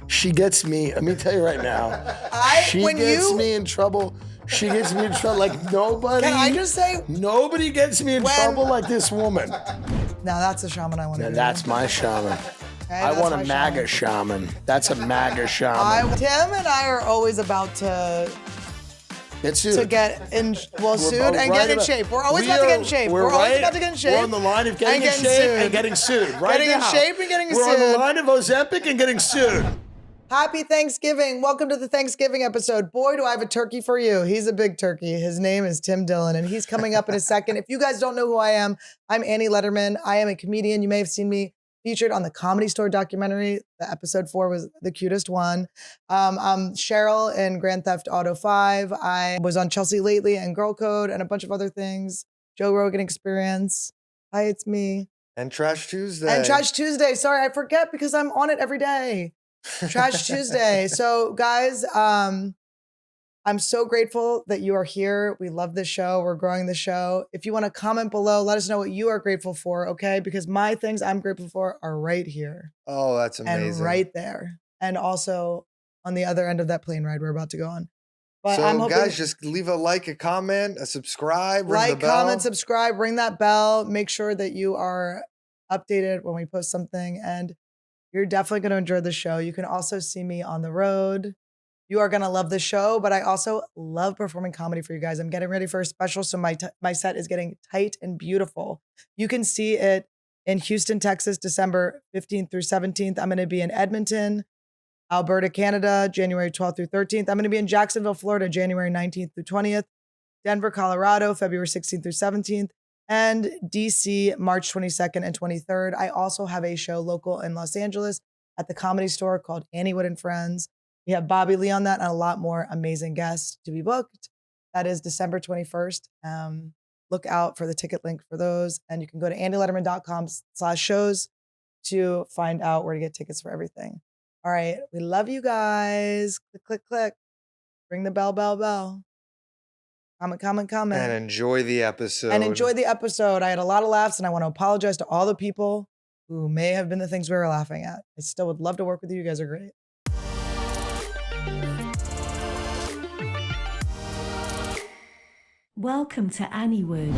She gets me. Let me tell you right now. She gets me in trouble. She gets me in trouble like nobody. Can I just say? Nobody gets me in trouble like this woman. Now that's a shaman I want to be. That's my shaman. Okay, I want a MAGA shaman. That's a MAGA shaman. Tim and I are always about to get sued. To get in, sued and get in shape. We're always about to get in shape. We're always about to get in shape. We're on the line of getting in shape and getting sued. Right getting now. In shape and getting We're sued. on the line of Ozempic and getting sued. Happy Thanksgiving. Welcome to the Thanksgiving episode. Boy, do I have a turkey for you. He's a big turkey. His name is Tim Dillon, and he's coming up in a second. If you guys don't know who I am, I'm Annie Lederman. I am a comedian. You may have seen me featured on the Comedy Store documentary. The episode 4 was the cutest one. I'm Cheryl in Grand Theft Auto 5. I was on Chelsea Lately and Girl Code and a bunch of other things. Joe Rogan Experience. Hi, it's me. And Trash Tuesday. And Trash Tuesday. Sorry, I forget because I'm on it every day. Trash Tuesday. So guys, I'm so grateful that you are here. We love this show. We're growing the show. If you want to comment below, let us know what you are grateful for, okay? Because my things I'm grateful for are right here. Oh, that's amazing. And right there. And also on the other end of that plane ride we're about to go on. But so I'm hoping, guys, just leave a like, a comment, a subscribe, ring the bell. Comment, subscribe, ring that bell. Make sure that you are updated when we post something. And you're definitely going to enjoy the show. You can also see me on the road. You are going to love the show, but I also love performing comedy for you guys. I'm getting ready for a special, so my set is getting tight and beautiful. You can see it in Houston, Texas, December 15th through 17th. I'm going to be in Edmonton, Alberta, Canada, January 12th through 13th. I'm going to be in Jacksonville, Florida, January 19th through 20th. Denver, Colorado, February 16th through 17th. And DC, March 22nd and 23rd. I also have a show local in Los Angeles at the Comedy Store called Anniewood and Friends. We have Bobby Lee on that and a lot more amazing guests to be booked. That is December 21st. Look out for the ticket link for those. And you can go to andielederman.com/shows to find out where to get tickets for everything. All right. We love you guys. Click, click, click. Ring the bell, bell, bell. Comment. And enjoy the episode. I had a lot of laughs, and I want to apologize to all the people who may have been the things we were laughing at. I still would love to work with you. You guys are great. Welcome to Anniewood.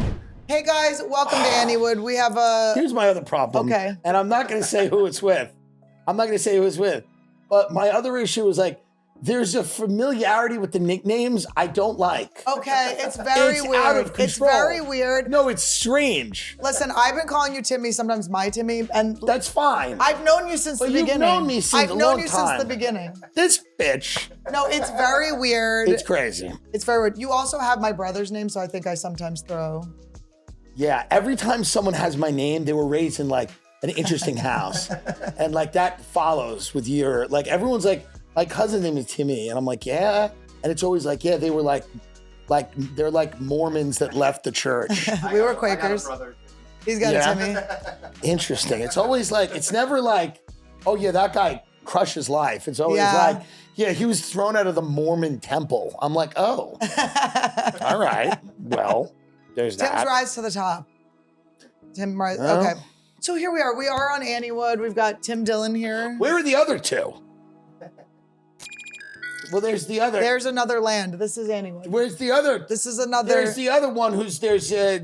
Hey guys, welcome to Anniewood. We have a... Here's my other problem. Okay. And I'm not going to say who it's with. But my other issue is like, there's a familiarity with the nicknames I don't like. Okay, it's very weird. Out of control. It's very weird. No, it's strange. Listen, I've been calling you Timmy, sometimes my Timmy, and that's fine. I've known you since the beginning. You've known me since a long time. I've known you since the beginning. This bitch. No, it's very weird. It's crazy. It's very weird. You also have my brother's name, so I think I sometimes throw. Yeah, every time someone has my name, they were raised in like an interesting house. And like that follows with your, like everyone's like, my cousin's name is Timmy. And I'm like, yeah. And it's always like, yeah, they were like they're like Mormons that left the church. We were Quakers. He's got a Timmy. Interesting. It's always like, it's never like, oh yeah, that guy crushes life. It's always like, yeah, he was thrown out of the Mormon temple. I'm like, oh, all right. Well, there's that. Tim's rise to the top. Tim rise. Okay. So here we are. We are on Anniewood. We've got Tim Dillon here. Where are the other two? Well, there's the other. There's another land. This is Anniewood. Where's the other? This is another. There's the other one who's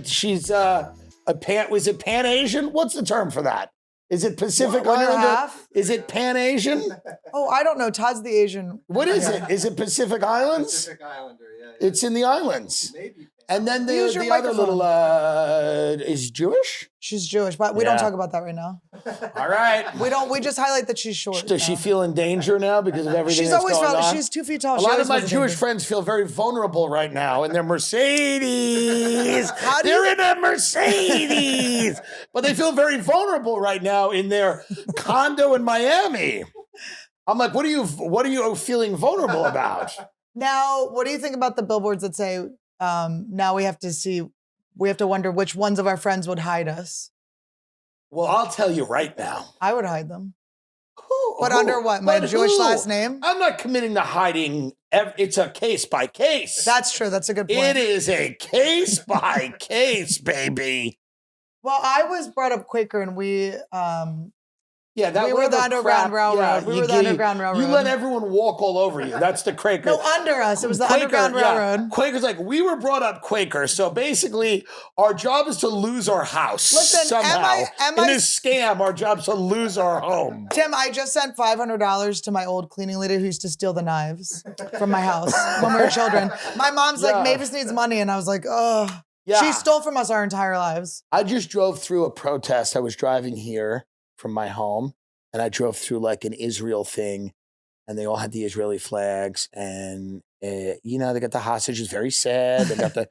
she's was it Pan-Asian? What's the term for that? Is it Pacific Islander? Is it Pan-Asian? Oh, I don't know. Todd's the Asian. What is it? Is it Pacific Islands? Pacific Islander, yeah. It's in the islands. Maybe. And then the other little is Jewish? She's Jewish, but we don't talk about that right now. All right. We just highlight that she's short. Does she feel in danger now because of everything she's that's always going on? She's 2 feet tall. A lot of my Jewish friends feel very vulnerable right now in their Mercedes. They're in a Mercedes. But they feel very vulnerable right now in their condo in Miami. I'm like, what are you feeling vulnerable about? Now, what do you think about the billboards that say, now we have to wonder which ones of our friends would hide us? Well, I'll tell you right now. I would hide them. But under what? My Jewish last name? I'm not committing to hiding. It's a case by case. That's true. That's a good point. It is a case by case, baby. Well, I was brought up Quaker, and we. Yeah, that we were the whatever Underground crap- Railroad. yeah, We you were the gave- Underground Railroad. You let everyone walk all over you. That's the Quaker. No, under us. It was the Quaker, Underground yeah. Railroad. Quaker's like, we were brought up Quaker, so basically our job is to lose our house Listen, somehow. am In I- this scam, our job's to lose our home. Tim, I just sent $500 to my old cleaning lady who used to steal the knives from my house when we were children. My mom's like, Yeah. Mavis needs money. And I was like, oh. Yeah. She stole from us our entire lives. I just drove through a protest. I was driving here from my home, and I drove through like an Israel thing, and they all had the Israeli flags, and they got the hostages, very sad. They got the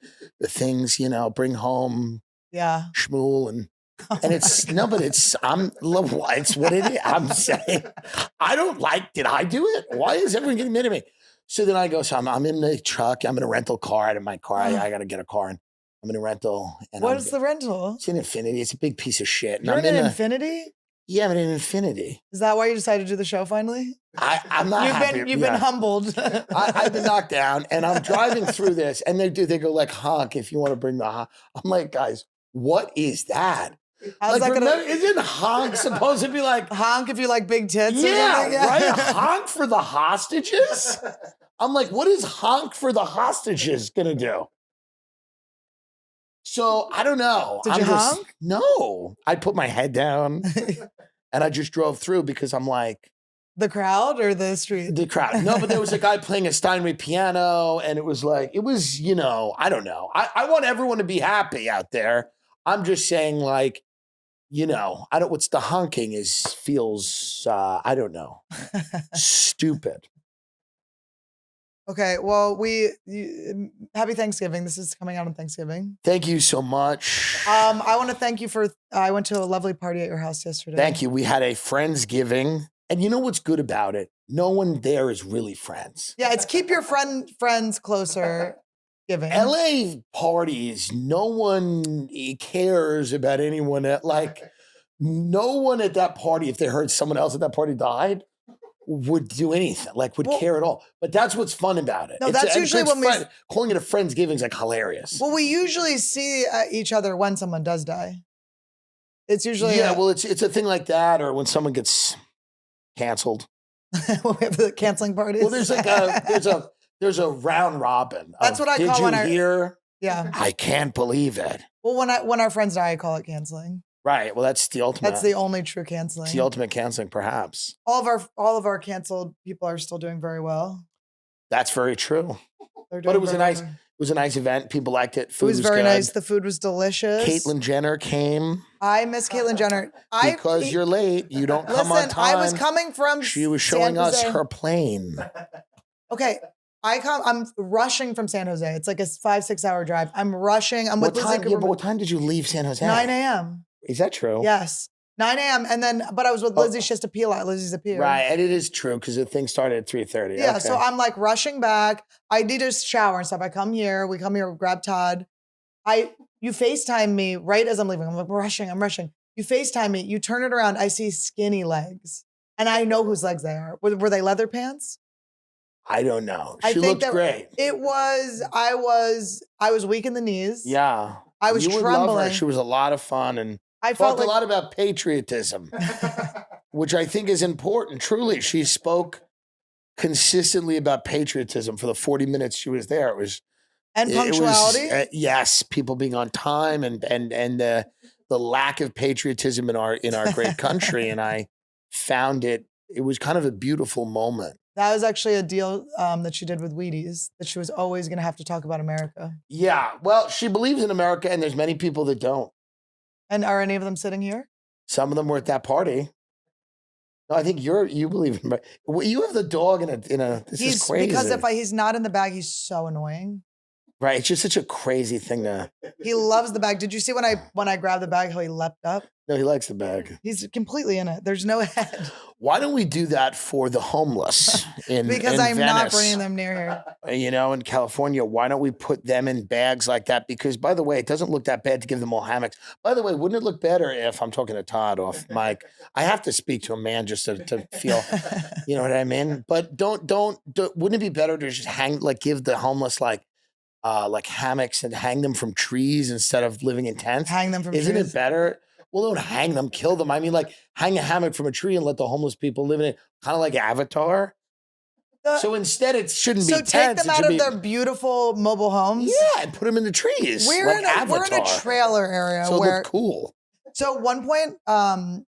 things, bring home Yeah. Shmuel, and it's it's what it is. I'm saying, I don't like. Did I do it? Why is everyone getting mad at me? So then I go. So I'm in the truck. I'm in a rental car. Out of my car. I got to get a car, and I'm in a rental. And What is the rental? It's an Infinity. It's a big piece of shit. And You're I'm in an a- Infinity? Yeah, I'm in an Infinity. Is that why you decided to do the show finally? I'm not happy. You've been humbled. I've been knocked down, and I'm driving through this, and they go like honk if you want to bring the honk. I'm like, guys, what is that? How's that gonna Isn't honk supposed to be like honk if you like big tits? or yeah, something? right? Honk for the hostages? I'm like, what is honk for the hostages gonna do? So I don't know. Did you honk? No. I put my head down and I just drove through because I'm like, The crowd or the street? the crowd. No, but there was a guy playing a Steinway piano, and it was, I don't know. I want everyone to be happy out there. I'm just saying, what's the honking feels, I don't know, stupid. Okay, well, happy Thanksgiving. This is coming out on Thanksgiving. Thank you so much. I want to thank you for, I went to a lovely party at your house yesterday. Thank you. We had a Friendsgiving, and you know what's good about it? No one there is really friends. Yeah, it's keep your friends closer giving. LA parties, no one cares about anyone. No one at that party, if they heard someone else at that party died, would do anything, would care at all. But that's what's fun about it. No, that's usually when calling it a Friendsgiving is hilarious. Well, we usually see each other when someone does die. It's usually it's a thing like that, or when someone gets canceled. when we have the canceling parties. Well, there's a round robin. That's what I call when Did you hear? Yeah. I can't believe it. Well, when our friends die, I call it canceling. Right. Well, that's the ultimate. That's the only true canceling. It's the ultimate canceling, perhaps. All of our canceled people are still doing very well. That's very true. They're But doing it was very a well. nice event. People liked it. Food It was very good. nice. The food was delicious. Caitlyn Jenner came. I miss Caitlyn Jenner. Because you're late. You don't come on Listen, time. I was coming from She was San showing us Jose. her plane. Okay. I'm rushing from San Jose. It's like a 5-6 hour drive. I'm rushing. I'm with What Lizzie. time? Yeah, but what time did you leave San Jose? 9 a.m. Is that true? Yes. 9 a.m. But I was with Lizzie. She has to peel out. Lizzie's a peer. Right, and it is true because the thing started at 3:30. Yeah. Okay. So I'm rushing back. I need to shower and stuff. We come here, we grab Todd. You FaceTime me right as I'm leaving. I'm rushing. You FaceTime me. You turn it around. I see skinny legs. And I know whose legs they are. Were they leather pants? I don't know. I She think looked great. I was weak in the knees. Yeah. I was You would love her. trembling. She was a lot of fun and I felt talked a lot about patriotism, which I think is important. Truly, she spoke consistently about patriotism for the 40 minutes she was there. It was punctuality. Yes, people being on time and the lack of patriotism in our great country. And I found it was kind of a beautiful moment. That was actually a deal that she did with Wheaties, that she was always going to have to talk about America. Yeah, well, she believes in America, and there's many people that don't. And are any of them sitting here? Some of them were at that party. No, I think you believe in America. Well, you have the dog in a. This is crazy. Because if he's not in the bag, he's so annoying. Right, it's just such a crazy thing to. He loves the bag. Did you see when I grabbed the bag how he leapt up? No, he likes the bag. He's completely in it. There's no head. Why don't we do that for the homeless because in I'm Venice? not bringing them near here. In California, why don't we put them in bags like that? Because, by the way, it doesn't look that bad to give them all hammocks. By the way, wouldn't it look better if I'm talking to Todd off mic? I have to speak to a man just to feel, you know what I mean? But don't. Wouldn't it be better to just give the homeless hammocks and hang them from trees instead of living in tents? Hang them from Isn't trees? it better? Well, don't hang them, kill them. I mean, like hang a hammock from a tree and let the homeless people live in it, kind of like Avatar. So instead, it shouldn't be So take tents. them out of their beautiful mobile homes. Yeah, and put them in the trees. We're like in a Avatar. trailer area So it where looked cool. So at one point,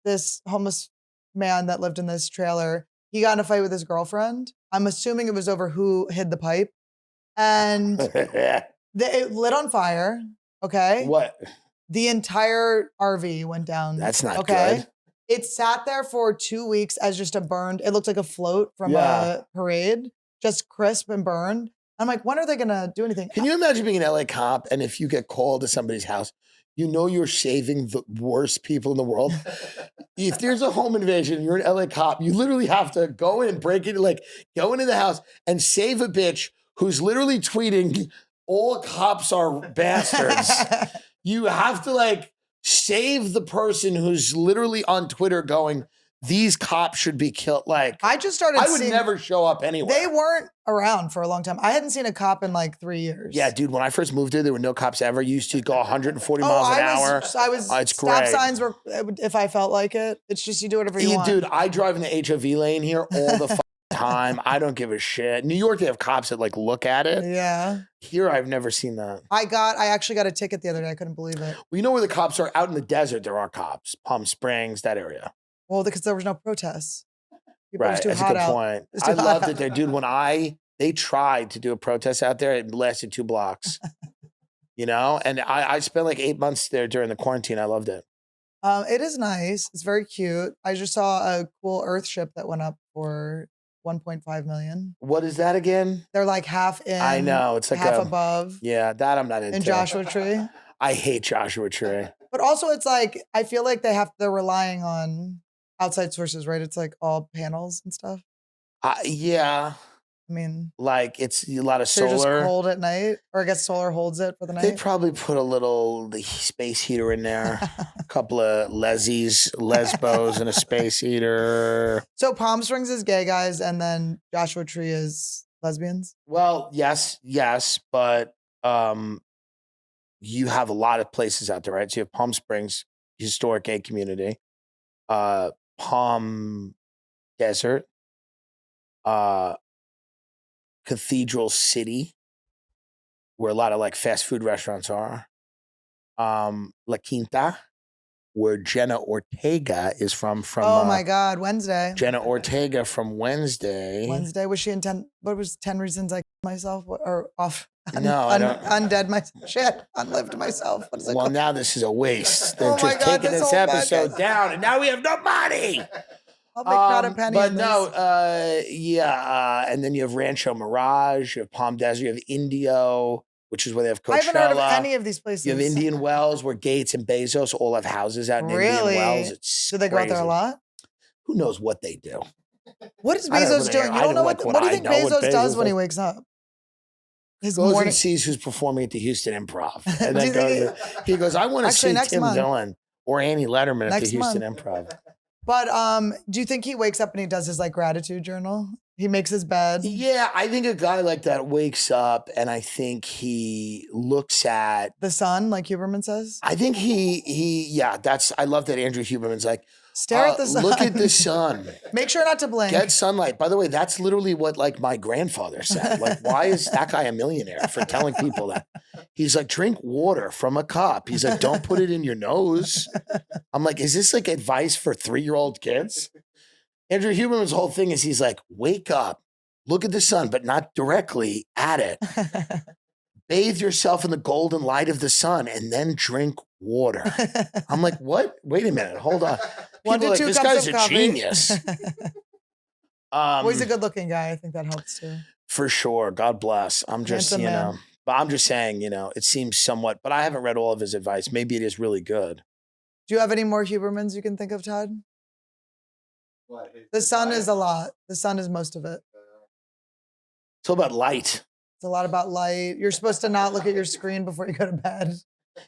this homeless man that lived in this trailer, he got in a fight with his girlfriend. I'm assuming it was over who hid the pipe, and it lit on fire. Okay, What? The entire RV went down. That's not good. It sat there for 2 weeks as just a burned. It looked like a float from a parade, just crisp and burned. I'm like, when are they gonna do anything? Can you imagine being an LA cop and if you get called to somebody's house, you know you're saving the worst people in the world? If there's a home invasion, you're an LA cop, you literally have to go in and break it, like go into the house and save a bitch who's literally tweeting, all cops are bastards. You have to like save the person who's literally on Twitter going, these cops should be killed. Like, I just started I would never show up anywhere. They weren't around for a long time. I hadn't seen a cop in like 3 years. Yeah, dude, when I first moved there were no cops ever. You used to go 140 miles an hour. It's stop great. signs were, if I felt like it. It's just you do whatever you want. Dude, I drive in the HOV lane here all the time. I don't give a shit. New York, they have cops that like look at it. Yeah. Here, I've never seen that. I actually got a ticket the other day. I couldn't believe it. Well, you know where the cops are? Out in the desert, there are cops. Palm Springs, that area. Well, because there was no protests. People Right, that's a good point. I loved it there. Dude, when they tried to do a protest out there, it lasted 2 blocks. You know? And I spent like 8 months there during the quarantine. I loved it. It is nice. It's very cute. I just saw a cool Earth ship that went up for 1.5 million. What is that again? They're like half in. I know. It's like half above. Yeah, that I'm not into. In Joshua Tree. I hate Joshua Tree. But also it's like, I feel like they're relying on outside sources, right? It's like all panels and stuff. Yeah. I mean, like it's a lot of solar. Just cold at night, or I guess solar holds it for the night. They probably put a little space heater in there, a couple of lesbos, and a space heater. So Palm Springs is gay guys, and then Joshua Tree is lesbians. Well, yes, but you have a lot of places out there, right? So you have Palm Springs, historic gay community, Palm Desert, Cathedral City, where a lot of like fast food restaurants are. La Quinta, where Jenna Ortega is from. Oh my God, Wednesday. Jenna Ortega from Wednesday. Wednesday, was she in 10? What was 10 reasons I killed myself or off? No, I don't. Undead myself. Shit, unlived myself. What is it called? Now this is a waste. They're just taking this episode down, and now we have no money. I'll make not a penny. But no, and then you have Rancho Mirage, you have Palm Desert, you have Indio, which is where they have Coachella. I haven't heard of any of these places. You have Indian Wells, where Gates and Bezos all have houses out in Indian Wells. It's do they go out there a lot? Who knows what they do? What is Bezos doing? You don't know what do you think Bezos does when he wakes up? His goes and sees who's performing at the Houston Improv. And then he goes, I want to see Tim Dillon or Annie Lederman at the Houston Improv. But do you think he wakes up and he does his like gratitude journal? He makes his bed? Yeah, I think a guy like that wakes up and I think he looks at the sun, like Huberman says. I think I love that Andrew Huberman's like, stare at the sun. Look at the sun. Make sure not to blink. Get sunlight. By the way, that's literally what like my grandfather said. Like, why is that guy a millionaire for telling people that? He's like, drink water from a cup. He's like, don't put it in your nose. I'm like, is this like advice for 3-year-old kids? Andrew Huberman's whole thing is he's like, wake up, look at the sun, but not directly at it. Bathe yourself in the golden light of the sun and then drink water. I'm like, what? Wait a minute. Hold on. People are like, this guy's a genius. Well, he's a good looking guy. I think that helps too. For sure. God bless. I'm just, but I'm just saying, it seems somewhat, but I haven't read all of his advice. Maybe it is really good. Do you have any more Hubermans you can think of, Todd? What? The sun is a lot. The sun is most of it. It's all about light. It's a lot about light. You're supposed to not look at your screen before you go to bed.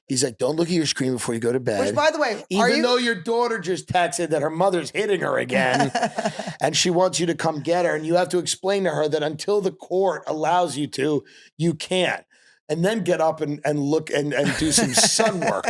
He's like, don't look at your screen before you go to bed. Which, by the way, even though your daughter just texted that her mother's hitting her again and she wants you to come get her, and you have to explain to her that until the court allows you to, you can't. And then get up and look and do some sun work.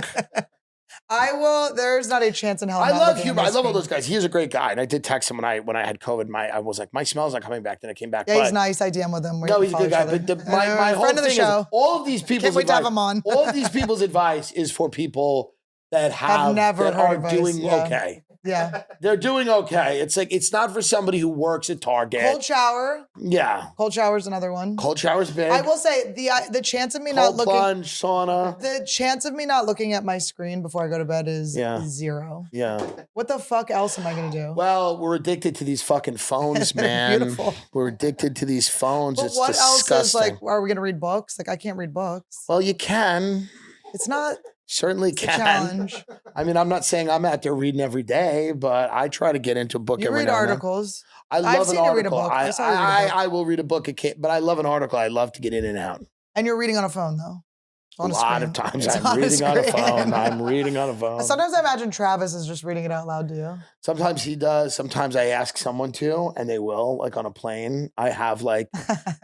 I will. There's not a chance in hell. I I'm not love looking at Huber. my I love all screen. those guys. He is a great guy. And I did text him when I had COVID. I was like, my smell's not coming back. Then it came back. Yeah, but, he's nice. I DM with him. We No, he's a follow good guy. each other. But my whole friend of the thing is show. all of these people's Can't wait to advice. have him on. All of these people's advice is for people that never that heard are advice, doing yeah. okay. Yeah. They're doing okay. It's like it's not for somebody who works at Target. Cold shower. Yeah. Cold shower's another one. Cold shower's big. I will say the chance of me Cold not looking. plunge, sauna. The chance of me not looking at my screen before I go to bed is zero. Yeah. What the fuck else am I gonna do? Well, we're addicted to these fucking phones, man. Beautiful. We're addicted to these phones. But It's what disgusting. else is like? Are we gonna read books? Like I can't read books. Well, you can. It's not. Certainly It's a can. challenge. I mean, I'm not saying I'm out there reading every day, but I try to get into a book You every read now and then. articles. I love I've seen an you read a article. book. I saw you read a book. I will read a book, but I love an article. I love to get in and out. And you're reading on a phone though. A lot of screen. times It's I'm reading on a screen. phone. I'm reading on a phone. Sometimes I imagine Travis is just reading it out loud to you. Sometimes he does. Sometimes I ask someone to, and they will, like on a plane. I have like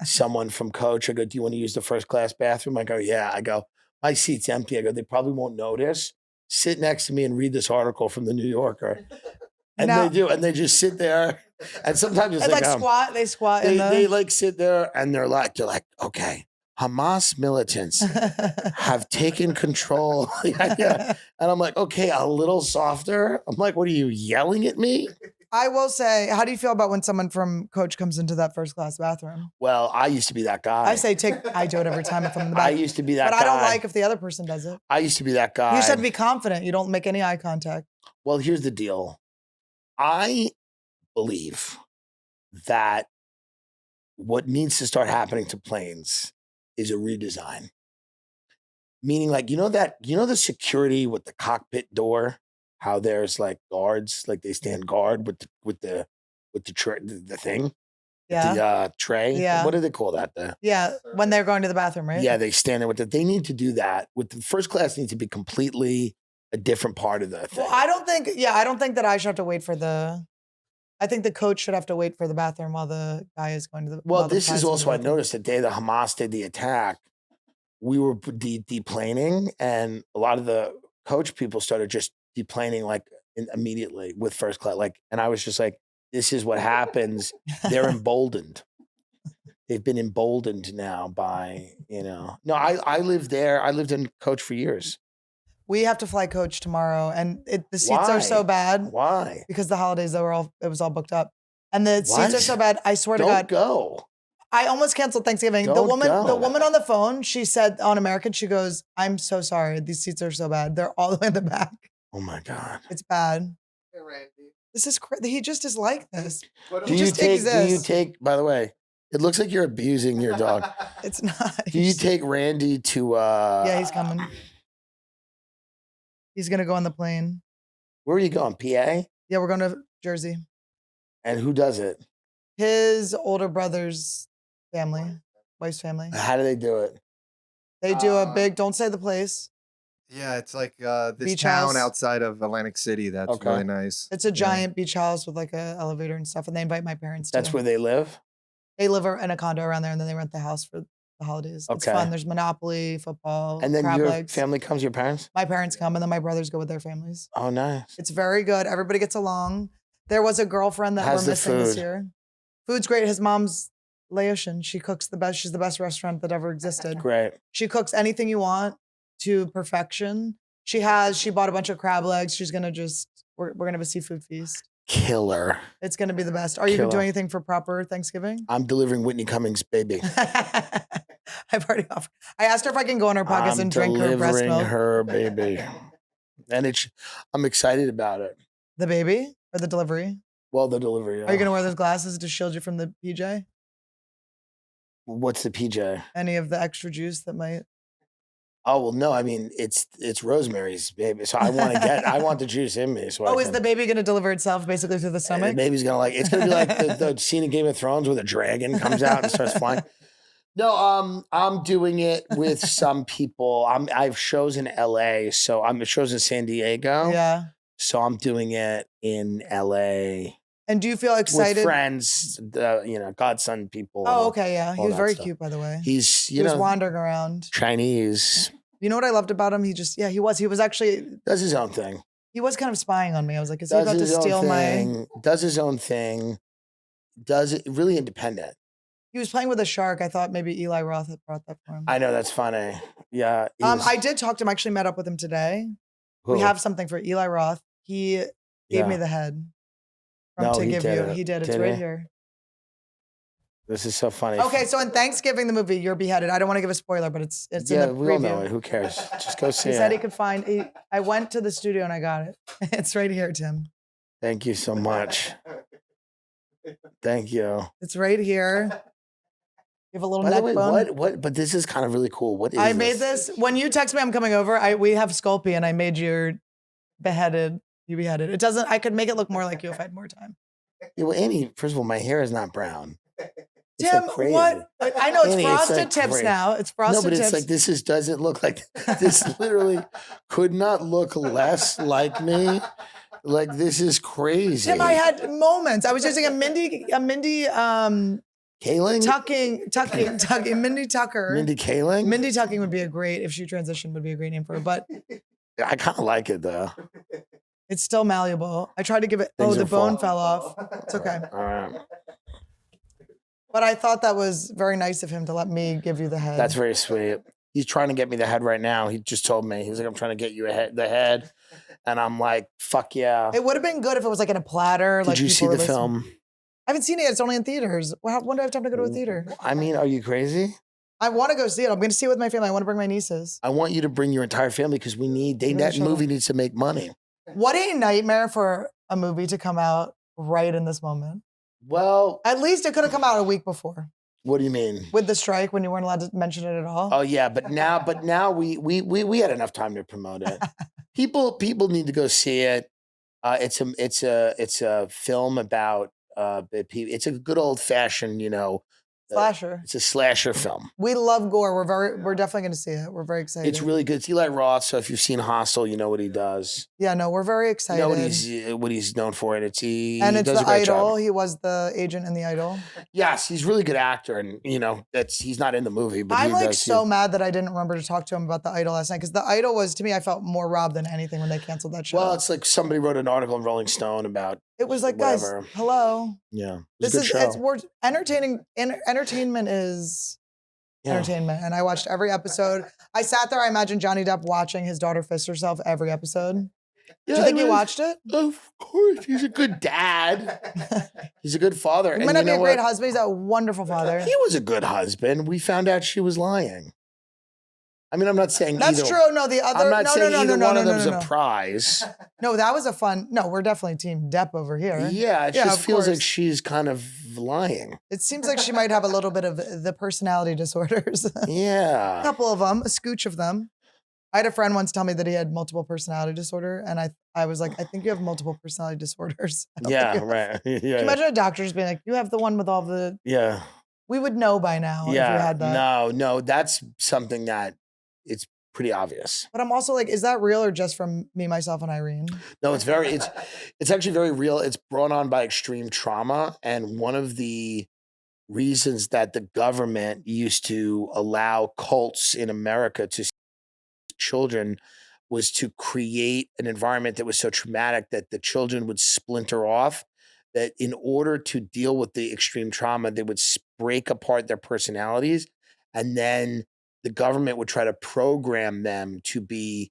someone from Coach. I go, do you want to use the first class bathroom? I go, yeah. I go, my seat's empty. I go, they probably won't notice. Sit next to me and read this article from the New Yorker. And Now- they do. And they just sit there. And sometimes it's And like, like squat. They squat in the. they like sit there and they're like, okay, Hamas militants have taken control. Yeah. And I'm like, okay, a little softer. I'm like, what are you yelling at me? I will say, how do you feel about when someone from Coach comes into that first class bathroom? Well, I used to be that guy. I say I do it every time if I'm in the I bathroom. used to be that But guy. I don't like if the other person does it. I used to be that guy. You just have to be confident. You don't make any eye contact. Well, here's the deal. I believe that what needs to start happening to planes is a redesign. Meaning like, the security with the cockpit door, how there's like guards, like they stand guard with the thing, Yeah. the tray. Yeah. What do they call that? Yeah. When they're going to the bathroom, right? Yeah, they stand there with it. They need to do that. With the first class needs to be completely a different part of the thing. Well, I don't think that I should have to wait for I think the coach should have to wait for the bathroom while the guy is going to the. Well, while the this guy's is in the also, I bathroom. noticed the day that Hamas did the attack, we were deplaning, and a lot of the coach people started just deplaning like immediately with first class. Like, and I was just like, this is what happens. They're emboldened. They've been emboldened now by, No, I lived there. I lived in Coach for years. We have to fly Coach tomorrow, and the seats are so bad. Why? Because the holidays it was all booked up, and the seats are What? so bad. I swear to Don't God, go. I almost canceled Thanksgiving. Don't the woman go. on the phone, she said on American, she goes, "I'm so sorry. These seats are so bad. They're all the way in the back. Oh my God. It's bad. Hey, Randy. This is crazy. He just is like this. Do you take, by the way, it looks like you're abusing your dog. It's not. Do you take Randy to, Yeah, he's coming. He's gonna go on the plane. where are you going? PA? Yeah, we're going to Jersey. And who does it? His older brother's family, wife's family. How do they do it? They do a big. Don't say the place. Yeah, it's like this Beach town house. outside of Atlantic City. That's Okay. really nice. It's a Yeah. giant beach house with like a elevator and stuff, and they invite my parents. That's too. where they live? They live in a condo around there, and then they rent the house for the holidays. It's Okay. fun. There's Monopoly, football, And then crab your legs. family comes, your parents? My parents come, and then my brothers go with their families. Oh, nice. It's very good. Everybody gets along. There was a girlfriend that How's we're the missing this food? year. Food's great. His mom's Laotian. She cooks the best. She's the best restaurant that ever existed. Great. She cooks anything you want to perfection. She bought a bunch of crab legs. She's gonna we're gonna have a seafood feast. Killer. It's gonna be the best. Are you gonna do Killer. anything for proper Thanksgiving? I'm delivering Whitney Cummings' baby. I've already offered. I asked her if I can go on her podcast I'm and drink her breast delivering milk. her baby. And I'm excited about it. The baby or the delivery? Well, the delivery. Are you gonna wear those glasses to shield you from the PJ? What's the PJ? Any of the extra juice that might? Oh, well, no. I mean, it's Rosemary's baby. So I want the juice in me. So Is the baby gonna deliver itself basically through the The stomach? baby's it's gonna be like the scene in Game of Thrones where the dragon comes out and starts flying. No, I'm doing it with some people. I have shows in LA, so I'm shows in San Diego. Yeah. So I'm doing it in LA And do you feel excited? with friends, godson people. Oh, okay, yeah. He all was that very stuff. cute, by the way. He's He was wandering around. Chinese. You know what I loved about him? He was actually, Does his own thing. he was kind of spying on me. I was like, is he about to steal my... Does his own thing. Does it really independent. He was playing with a shark. I thought maybe Eli Roth had brought that for him. I know, that's funny. Yeah. I did talk to him. I actually met up with him today. Who? We have something for Eli Roth. He gave me the head. He did. He did. It's right here. This is so funny. Okay, so in Thanksgiving, the movie, You're Beheaded. I don't want to give a spoiler, but it's in the preview. We all know it. Who cares? Just go see it. He said he could find. I went to the studio and I got it. It's right here, Tim. Thank you so much. Thank you. It's right here. You have a little By neck the way, bone. what? But this is kind of really cool. What is I made this when you text me. I'm coming over. We have Sculpey, and I made your beheaded. You beheaded. It doesn't. I could make it look more like you if I had more time. Yeah, well, Annie. First of all, my hair is not brown. It's Tim, like crazy. what? I know it's Annie, frosted like tips crazy. now. It's frosted No, but tips. it's like doesn't look like this. Literally, could not look less like me. Like this is crazy. Tim, I had moments. I was using a Mindy Kaling? tucking, Mindy Tucker. Mindy Kaling? Mindy Tucking would be a great, if she transitioned, would be a great name for her, but I kind of like it though. it's still malleable. I tried to give it, Things the are bone fall- fell off. It's okay. All right. But I thought that was very nice of him to let me give you the head. That's very sweet. He's trying to get me the head right now. He just told me. He's like, I'm trying to get you the head. And I'm like, fuck yeah. It would have been good if it was like in a platter. Did you see the film? I haven't seen it yet. It's only in theaters. When do I have time to go to a theater? I mean, are you crazy? I want to go see it. I'm going to see it with my family. I want to bring my nieces. I want you to bring your entire family because that movie needs to make money. What a nightmare for a movie to come out right in this moment. Well, at least it could have come out a week before. What do you mean? With the strike, when you weren't allowed to mention it at all. Oh yeah, but now we had enough time to promote it. People need to go see it. It's a film about it's a good old fashioned, Slasher. It's a slasher film. We love gore. We're definitely going to see it. We're very excited. It's really good. It's Eli Roth, so if you've seen Hostel, you know what he does. Yeah, no, we're very excited. You know what he's known for, and it's The does a great Idol. job. He was the agent in The Idol. Yes, he's a really good actor, and he's not in the movie, but I'm mad that I didn't remember to talk to him about The Idol last night, because The Idol was, to me, I felt more robbed than anything when they canceled that show. Well, it's like somebody wrote an article in Rolling Stone about. It was like, whatever. guys, hello. Yeah, It's more entertaining. Entertainment is entertainment, and I watched every episode. I sat there. I imagined Johnny Depp watching his daughter fist herself every episode. Do you think he watched it? Of course, he's a good dad. He's a good father. He might not be a great husband. He's a wonderful father. He was a good husband. We found out she was lying. I mean, I'm not saying that's either. true. No, the other. I'm not saying either one of them's no. a prize. No, that was a fun. No, we're definitely Team Depp over here. Yeah, it just feels like she's kind of lying. It seems like she might have a little bit of the personality disorders. Yeah, a couple of them, a scooch of them. I had a friend once tell me that he had multiple personality disorder, and I was like, I think you have multiple personality disorders. Yeah, right. Yeah. Can you imagine a doctor just being like, you have the one with all the. Yeah. We would know by now if you had that. No, that's something that it's pretty obvious. But I'm also like, is that real or just from me, myself, and Irene? No, it's actually very real. It's brought on by extreme trauma. And one of the reasons that the government used to allow cults in America to children was to create an environment that was so traumatic that the children would splinter off, that in order to deal with the extreme trauma, they would break apart their personalities, and then the government would try to program them to be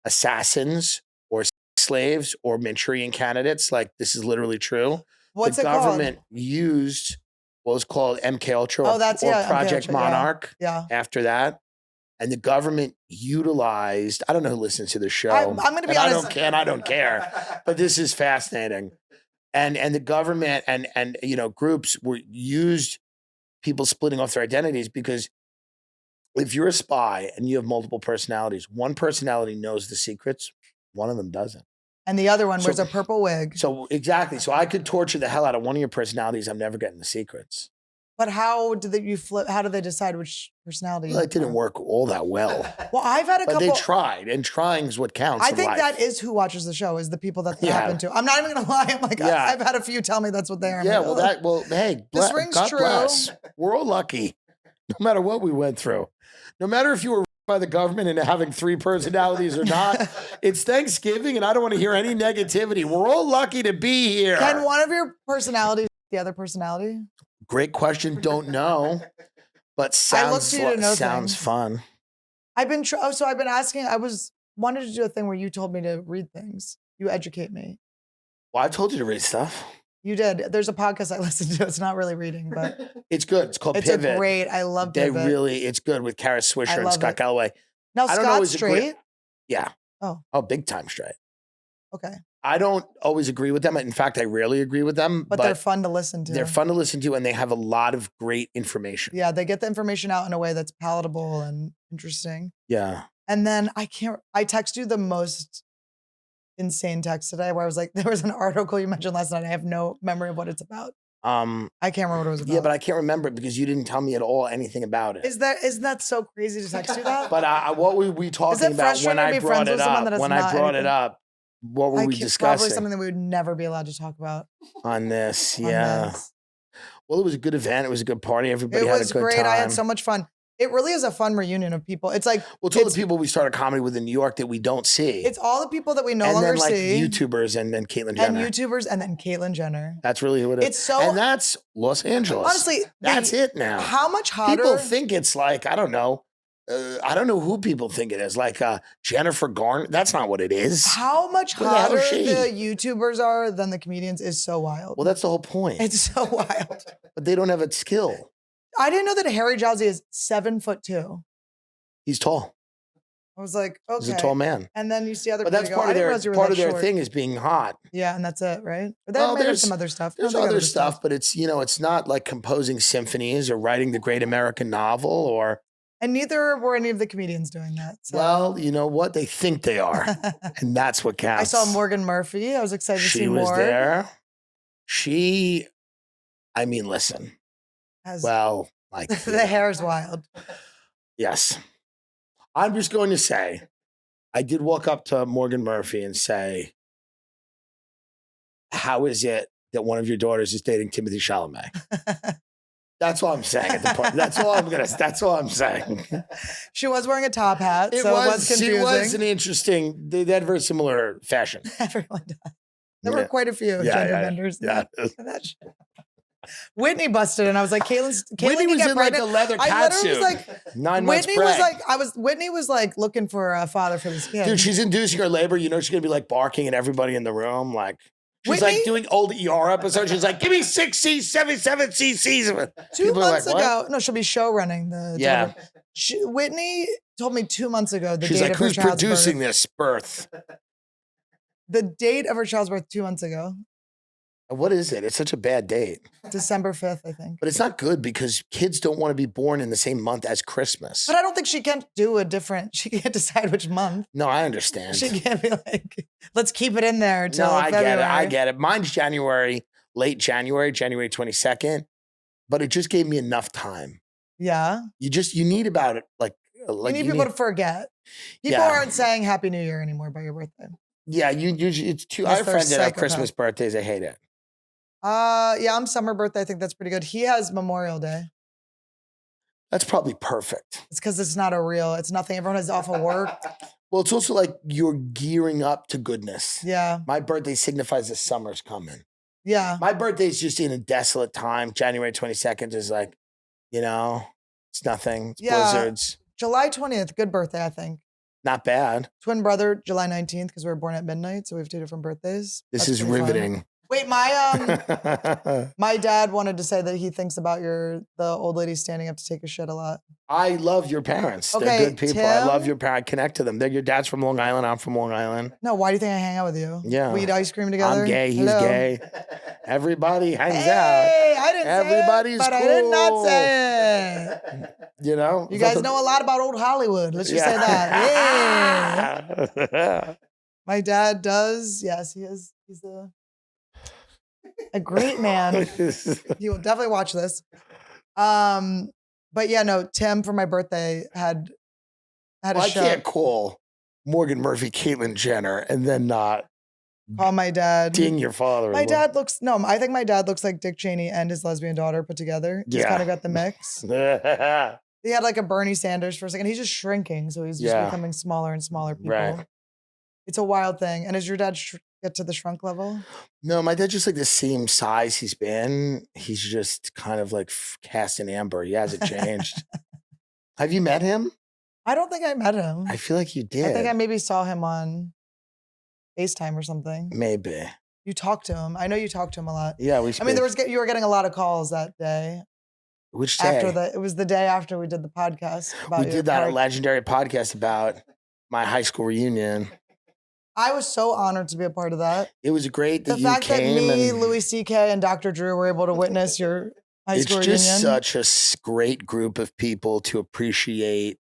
assassins or slaves or Manchurian candidates. Like, this is literally true. What's the it called? government used what was called MK Ultra or Project Monarch after that. And the government utilized, I don't know who listens to the show. I'm going to be honest. I don't care. But this is fascinating. And the government and groups were used people splitting off their identities, because if you're a spy and you have multiple personalities, one personality knows the secrets, one of them doesn't. And the other one wears a purple wig. So exactly. So I could torture the hell out of one of your personalities. I'm never getting the secrets. But how did you flip? How do they decide which personality? Well, it didn't work all that well. Well, I've had a couple. But they tried, and trying is what counts. I think that is who watches the show, is the people that happen to. I'm not even gonna lie. I'm like, I've had a few tell me that's what they are. Yeah, hey, this rings God true. Bless. We're all lucky, no matter what we went through. No matter if you were by the government into having 3 personalities or not. It's Thanksgiving and I don't want to hear any negativity. We're all lucky to be here. Can one of your personalities the other personality? Great question. Don't know. But sounds things. fun. I've been asking. Wanted to do a thing where you told me to read things. You educate me. Well, I told you to read stuff. You did. There's a podcast I listen to. It's not really reading, but it's good. It's called Pivot. It's great. I love Pivot. It's good with Kara Swisher and Scott Galloway. Now Scott's straight? Yeah. Oh, big time straight. Okay. I don't always agree with them. In fact, I rarely agree with them. But they're fun to listen to. They're fun to listen to, and they have a lot of great information. Yeah, they get the information out in a way that's palatable and interesting. Yeah. And then I text you the most insane text today where I was like, there was an article you mentioned last night. I have no memory of what it's about. I can't remember what it was about. Yeah, but I can't remember it because you didn't tell me at all anything about it. Isn't that so crazy to text you that? But what were we talking about when I brought it up? When I brought it up, what were we discussing? Probably something that we would never be allowed to talk about. On this, yeah. Well, it was a good event. It was a good party. Everybody had a good time. It was great. I had so much fun. It really is a fun reunion of people. It's like it's all the people we started comedy with in New York that we don't see. It's all the people that we no longer see. YouTubers and then Caitlyn Jenner. That's really what it is. It's so, and that's Los Angeles. Honestly, that's it now. How much hotter? People think it's like I don't know who people think it is. Like Jennifer Garner. That's not what it is. How much hotter the YouTubers are than the comedians is so wild. Well, that's the whole point. It's so wild. But they don't have a skill. I didn't know that Harry Jowsey is 7'2". He's tall. I was like, okay. He's a tall man. And then you see other people. But that's part of their thing is being hot. Yeah, and that's it, right? But there's some other stuff. There's other stuff, but it's it's not like composing symphonies or writing the great American novel or. And neither were any of the comedians doing that. So. Well, you know what? They think they are, and that's what counts. I saw Morgan Murphy. I was excited to see more. She was there. Listen. Like the hair's wild. Yes. I'm just going to say, I did walk up to Morgan Murphy and say, how is it that one of your daughters is dating Timothée Chalamet? That's all I'm saying at the point. That's all I'm saying. She was wearing a top hat, so it was confusing. She was an interesting, they had very similar fashion. Everyone does. There were quite a few gender benders. Yeah. Whitney busted, and I was like, Caitlyn Whitney was in like a leather catsuit. Like, 9 months Whitney was like looking for a father for this kid. Dude, she's inducing her labor. She's gonna be like barking at everybody in the room. Like she's like doing old ER episodes. She's like, give me 6 C's, 7 CC's. 2 months ago, no, she'll be show running the. Yeah. Whitney told me 2 months ago the she's date like, of her who's child's producing birth. this birth? The date of her child's birth 2 months ago. What is it? It's such a bad date. December 5th, I think. But it's not good because kids don't want to be born in the same month as Christmas. But I don't think she can she can't decide which month. No, I understand. She can't be like, let's keep it in there till February. I get it. Mine's late January 22nd. But it just gave me enough time. Yeah. You need about it. You need people to forget. People aren't saying Happy New Year anymore by your birthday. Yeah, it's too. I have friends that have Christmas birthdays. I hate it. I'm summer birthday. I think that's pretty good. He has Memorial Day. That's probably perfect. It's because it's nothing. Everyone is off of work. Well, it's also like you're gearing up to goodness. Yeah. My birthday signifies the summer's coming. Yeah. My birthday is just in a desolate time. January 22nd is like, it's nothing. It's blizzards. July 20th, good birthday, I think. Not bad. Twin brother, July 19th, because we were born at midnight, so we have 2 different birthdays. This is riveting. Fun. Wait, my dad wanted to say that he thinks about the old lady standing up to take a shit a lot. I love your parents. Okay, they're good people. Tim? I love your parents. Connect to them. Your dad's from Long Island. I'm from Long Island. No, why do you think I hang out with you? Yeah. We eat ice cream together. I'm gay. He's gay. Everybody hangs out. Hey, I didn't Everybody's say it, but cool. I did not say it. You guys know a lot about old Hollywood. Let's just say that. Yeah. My dad does. Yes, he is. He's a great man. He will definitely watch this. But yeah, no, Tim for my birthday had a show. I can't call Morgan Murphy Caitlyn Jenner and then not call my dad. Ding your father. I think my dad looks like Dick Cheney and his lesbian daughter put together. He's kind of got the mix. He had like a Bernie Sanders for a second. He's just shrinking, so he's just becoming smaller and smaller people. Right. It's a wild thing. And does your dad get to the shrunk level? No, my dad's just like the same size he's been. He's just kind of like cast in amber. He hasn't changed. Have you met him? I don't think I met him. I feel like you did. I think I maybe saw him on FaceTime or something. Maybe. You talked to him. I know you talked to him a lot. Yeah, I mean, you were getting a lot of calls that day. Which day? It was the day after we did the podcast. We did that legendary podcast about my high school reunion. I was so honored to be a part of that. It was great that the you fact came. That me, Louis C.K., and Dr. Drew were able to witness your high school reunion. It's just such a great group of people to appreciate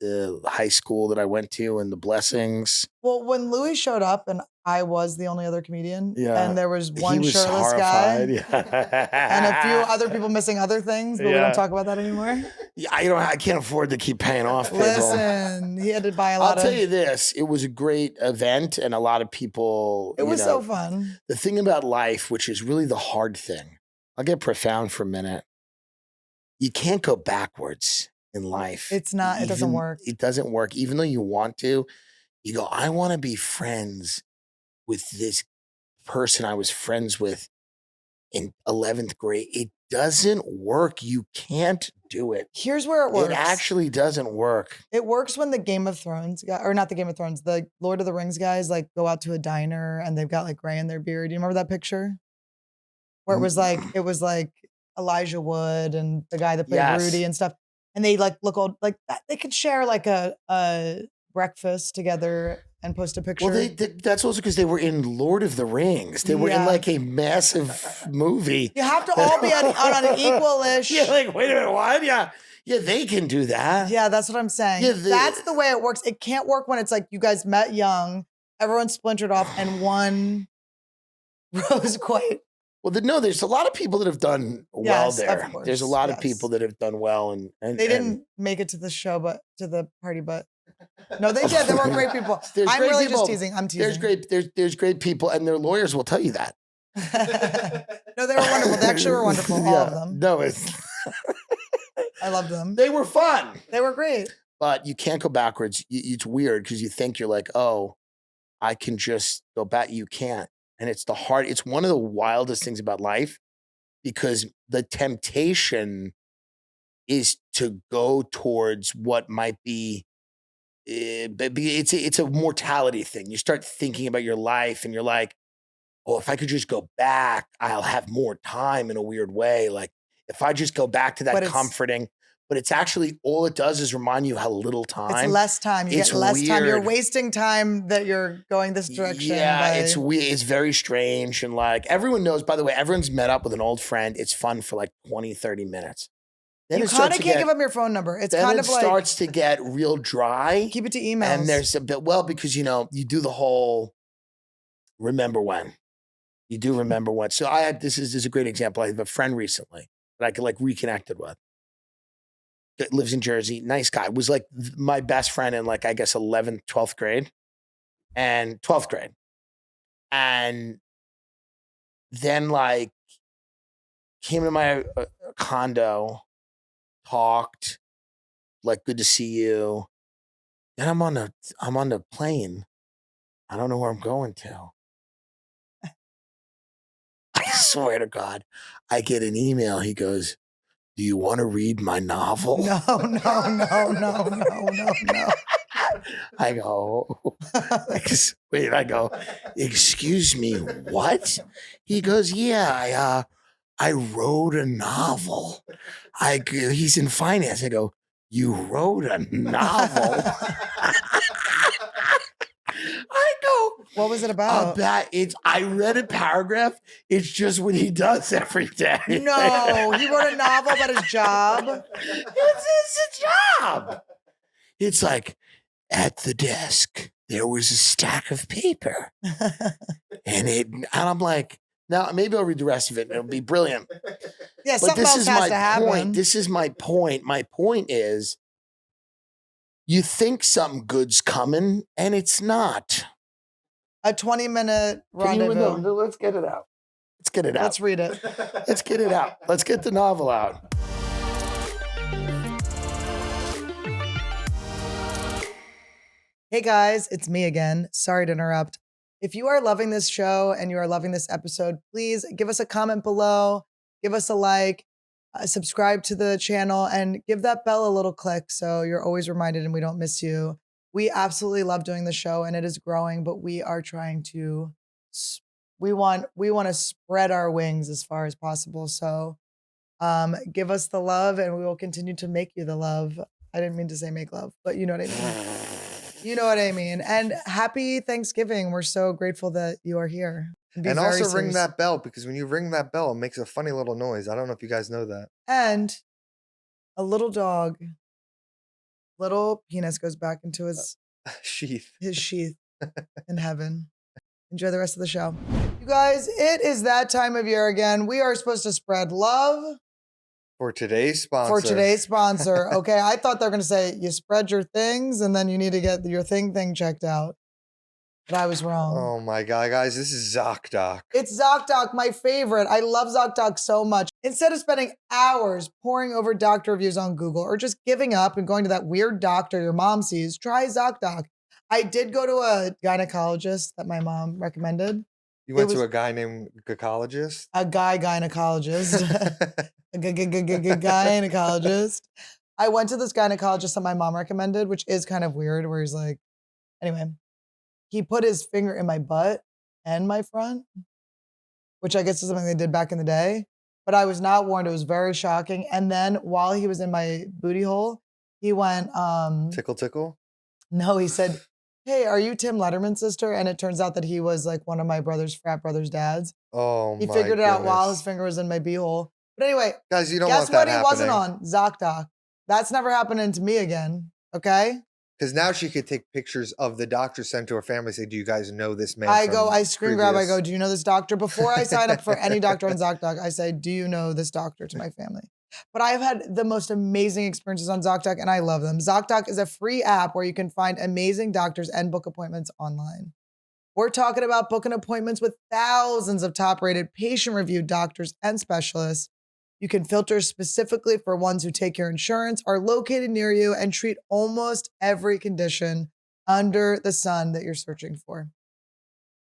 the high school that I went to and the blessings. Well, when Louis showed up and I was the only other comedian, and there was one shirtless horrified. guy, and a few other people missing other things, but we don't talk about that anymore. Yeah, I can't afford to keep paying off people. Listen, he had to buy a lot. I'll tell you this: it was a great event, and a lot of people. It was so fun. The thing about life, which is really the hard thing, I'll get profound for a minute. You can't go backwards in life. It's not. It doesn't work. It doesn't work, even though you want to. You go, I want to be friends with this person I was friends with in 11th grade. It doesn't work. You can't do it. Here's where it works. It actually doesn't work. It works when the Game of Thrones guy, or not the Game of Thrones, the Lord of the Rings guys like go out to a diner and they've got like gray in their beard. Do you remember that picture? Where it was like Elijah Wood and the guy that played Rudy and stuff. And they like look old, like they could share like a breakfast together and post a picture. Well, that's also because they were in Lord of the Rings. They were in like a massive movie. You have to all be on an equal-ish. Yeah, like, wait a minute, what? Yeah, they can do that. Yeah, that's what I'm saying. Yeah, that's the way it works. It can't work when it's like you guys met young, everyone splintered off, and one rose quite. Well, no, there's a lot of people that have done well there. Of course. There's a lot of people that have done well, and they didn't make it to the show, but to the party, but. No, they did. They were great people. I'm great really people. just teasing. I'm teasing. There's great people, and their lawyers will tell you that. No, they were wonderful. They actually were wonderful, all of them. No, I loved them. They were fun. They were great. But you can't go backwards. It's weird because you think you're like, oh, I can just go back. You can't. And it's one of the wildest things about life because the temptation is to go towards what might be. It's a mortality thing. You start thinking about your life and you're like, oh, if I could just go back, I'll have more time in a weird way. Like if I just go back to that comforting, but it's actually all it does is remind you how little time. It's less time. You get less time. You're wasting time that you're going this direction. Yeah, it's weird. It's very strange. And like everyone knows, by the way, everyone's met up with an old friend. It's fun for like 20, 30 minutes. Then you kind of can't give them your phone number. It's kind of like. Then it starts to get real dry. Keep it to emails. And there's a bit, because, you do the whole remember when. You do remember when. So this is a great example. I have a friend recently that I could like reconnected with. That lives in Jersey. Nice guy. Was like my best friend in like, I guess 11th, 12th grade. And 12th grade. And then like came to my condo. Talked, like, good to see you. Then I'm on the plane. I don't know where I'm going to. I swear to God, I get an email. He goes, "Do you want to read my novel?" No. I go, wait. I go, excuse me, what? He goes, yeah, I wrote a novel. He's in finance. I go, you wrote a novel? I go, what was it about? I read a paragraph. It's just what he does every day. No, he wrote a novel about his job. It's a job. It's like, at the desk, there was a stack of paper. and I'm like, now, maybe I'll read the rest of it and it'll be brilliant. Yeah, but something else has to happen. This is my point. My point is, you think something good's coming and it's not. A 20-minute rendezvous. Let's get it out. Let's read it. Let's get it out. Let's get the novel out. Hey guys, it's me again. Sorry to interrupt. If you are loving this show and you are loving this episode, please give us a comment below, give us a like, subscribe to the channel, and give that bell a little click so you're always reminded and we don't miss you. We absolutely love doing the show and it is growing, but we are trying to, we want to spread our wings as far as possible. So give us the love and we will continue to make you the love. I didn't mean to say make love, but you know what I mean. You know what I mean. And happy Thanksgiving. We're so grateful that you are here. And also ring that bell, because when you ring that bell, it makes a funny little noise. I don't know if you guys know that. And a little dog, little penis goes back into his sheath in heaven. Enjoy the rest of the show. You guys, it is that time of year again. We are supposed to spread love. For today's sponsor. Okay, I thought they were going to say you spread your things and then you need to get your thing checked out. But I was wrong. Oh my God, guys, this is ZocDoc. It's ZocDoc, my favorite. I love ZocDoc so much. Instead of spending hours poring over doctor reviews on Google or just giving up and going to that weird doctor your mom sees, try ZocDoc. I did go to a gynecologist that my mom recommended. You went to a guy named gynecologist? A gynecologist. A gynecologist. I went to this gynecologist that my mom recommended, which is kind of weird, where he's like, anyway, he put his finger in my butt and my front, which I guess is something they did back in the day. But I was not warned. It was very shocking. And then while he was in my booty hole, he went, tickle, tickle? No, he said, hey, are you Tim Lederman's sister? And it turns out that he was like one of my frat brother's dads. Oh, he figured it out while his finger was in my beehole. But anyway, guys, you don't want that happening. Guess what he wasn't on? ZocDoc. That's never happening to me again. Okay? Because now she could take pictures of the doctor sent to her family, say, do you guys know this man? I screen grab, I go, do you know this doctor? Before I sign up for any doctor on ZocDoc, I say, do you know this doctor to my family? But I've had the most amazing experiences on ZocDoc and I love them. ZocDoc is a free app where you can find amazing doctors and book appointments online. We're talking about booking appointments with thousands of top-rated patient-reviewed doctors and specialists. You can filter specifically for ones who take your insurance, are located near you, and treat almost every condition under the sun that you're searching for.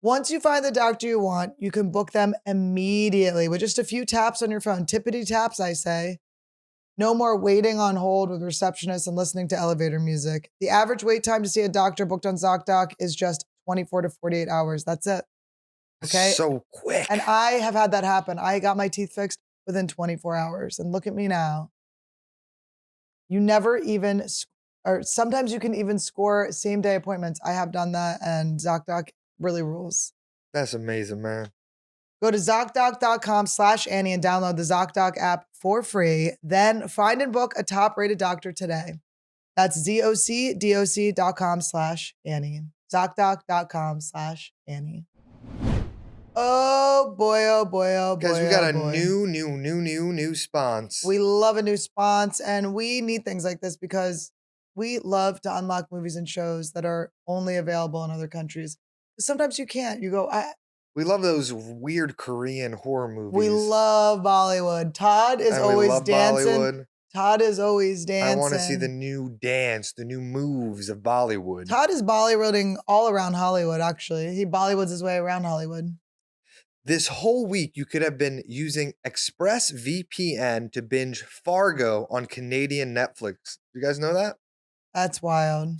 Once you find the doctor you want, you can book them immediately with just a few taps on your phone. Tippity taps, I say. No more waiting on hold with receptionists and listening to elevator music. The average wait time to see a doctor booked on ZocDoc is just 24 to 48 hours. That's it. Okay? So quick. And I have had that happen. I got my teeth fixed within 24 hours. And look at me now. You never even, or sometimes you can even score same day appointments. I have done that and ZocDoc really rules. That's amazing, man. Go to ZocDoc.com/Annie and download the ZocDoc app for free. Then find and book a top-rated doctor today. That's ZocDoc.com/Annie. ZocDoc.com/Annie. Oh boy, oh boy, oh boy. Guys, we got a new spons. We love a new spons, and we need things like this because we love to unlock movies and shows that are only available in other countries. Sometimes you can't. You go, we love those weird Korean horror movies. We love Bollywood. Todd is always dancing. Bollywood. Todd is always dancing. I want to see the new dance, the new moves of Bollywood. Todd is Bollywooding all around Hollywood, actually. He Bollywoods his way around Hollywood. This whole week, you could have been using ExpressVPN to binge Fargo on Canadian Netflix. You guys know that? That's wild.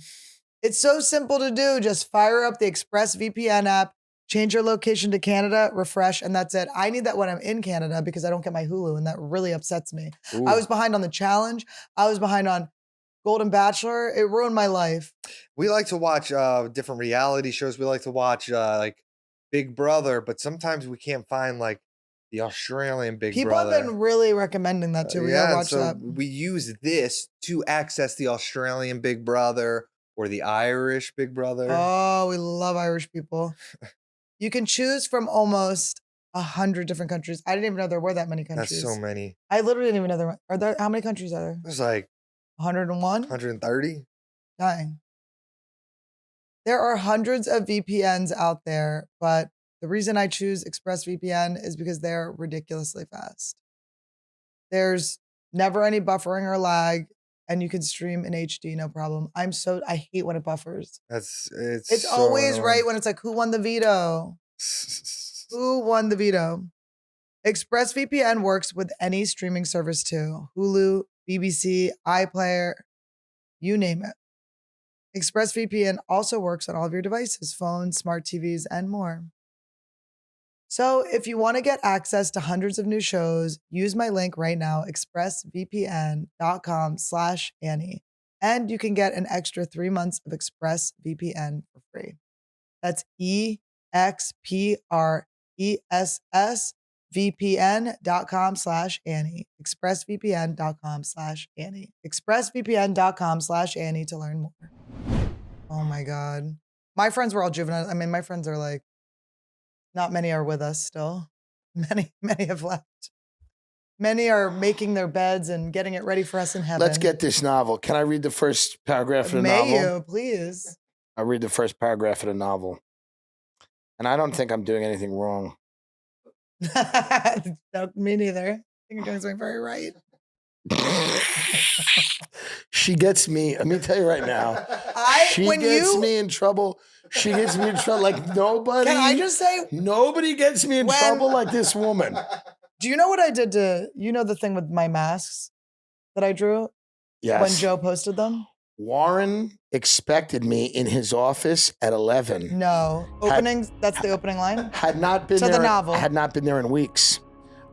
It's so simple to do. Just fire up the ExpressVPN app, change your location to Canada, refresh, and that's it. I need that when I'm in Canada because I don't get my Hulu, and that really upsets me. Ooh. I was behind on The Challenge. I was behind on Golden Bachelor. It ruined my life. We like to watch different reality shows. We like to watch like Big Brother, but sometimes we can't find like the Australian Big Brother. People have been really recommending that too. We gotta watch that. We use this to access the Australian Big Brother or the Irish Big Brother. Oh, we love Irish people. You can choose from almost 100 different countries. I didn't even know there were that many countries. That's so many. I literally didn't even know there were. Are there? How many countries are there? There's like 101? 130. Dang. There are hundreds of VPNs out there, but the reason I choose ExpressVPN is because they're ridiculously fast. There's never any buffering or lag. and you can stream in HD, no problem. I hate when it buffers. It's so always annoying. right when it's like, who won the veto? Who won the veto? ExpressVPN works with any streaming service too. Hulu, BBC, iPlayer, you name it. ExpressVPN also works on all of your devices, phones, smart TVs, and more. So if you want to get access to hundreds of new shows, use my link right now, expressvpn.com/Annie. And you can get an extra 3 months of ExpressVPN for free. That's expressvpn.com/Annie. expressvpn.com/Annie. expressvpn.com/Annie to learn more. Oh my God. My friends were all juvenile. I mean, my friends are like, not many are with us still. Many have left. Many are making their beds and getting it ready for us in heaven. Let's get this novel. Can I read the first paragraph of the May novel? you, please. I'll read the first paragraph of the novel. And I don't think I'm doing anything wrong. No, me neither. I think you're doing something very right. She gets me. Let me tell you right now. She gets me in trouble. She gets me in trouble like nobody. Can I just say? Nobody gets me in trouble like this woman. Do you know what I did the thing with my masks that I drew? Yes. When Joe posted them? Warren expected me in his office at 11. No. That's the opening line? Had not been To there. the novel. Had not been there in weeks.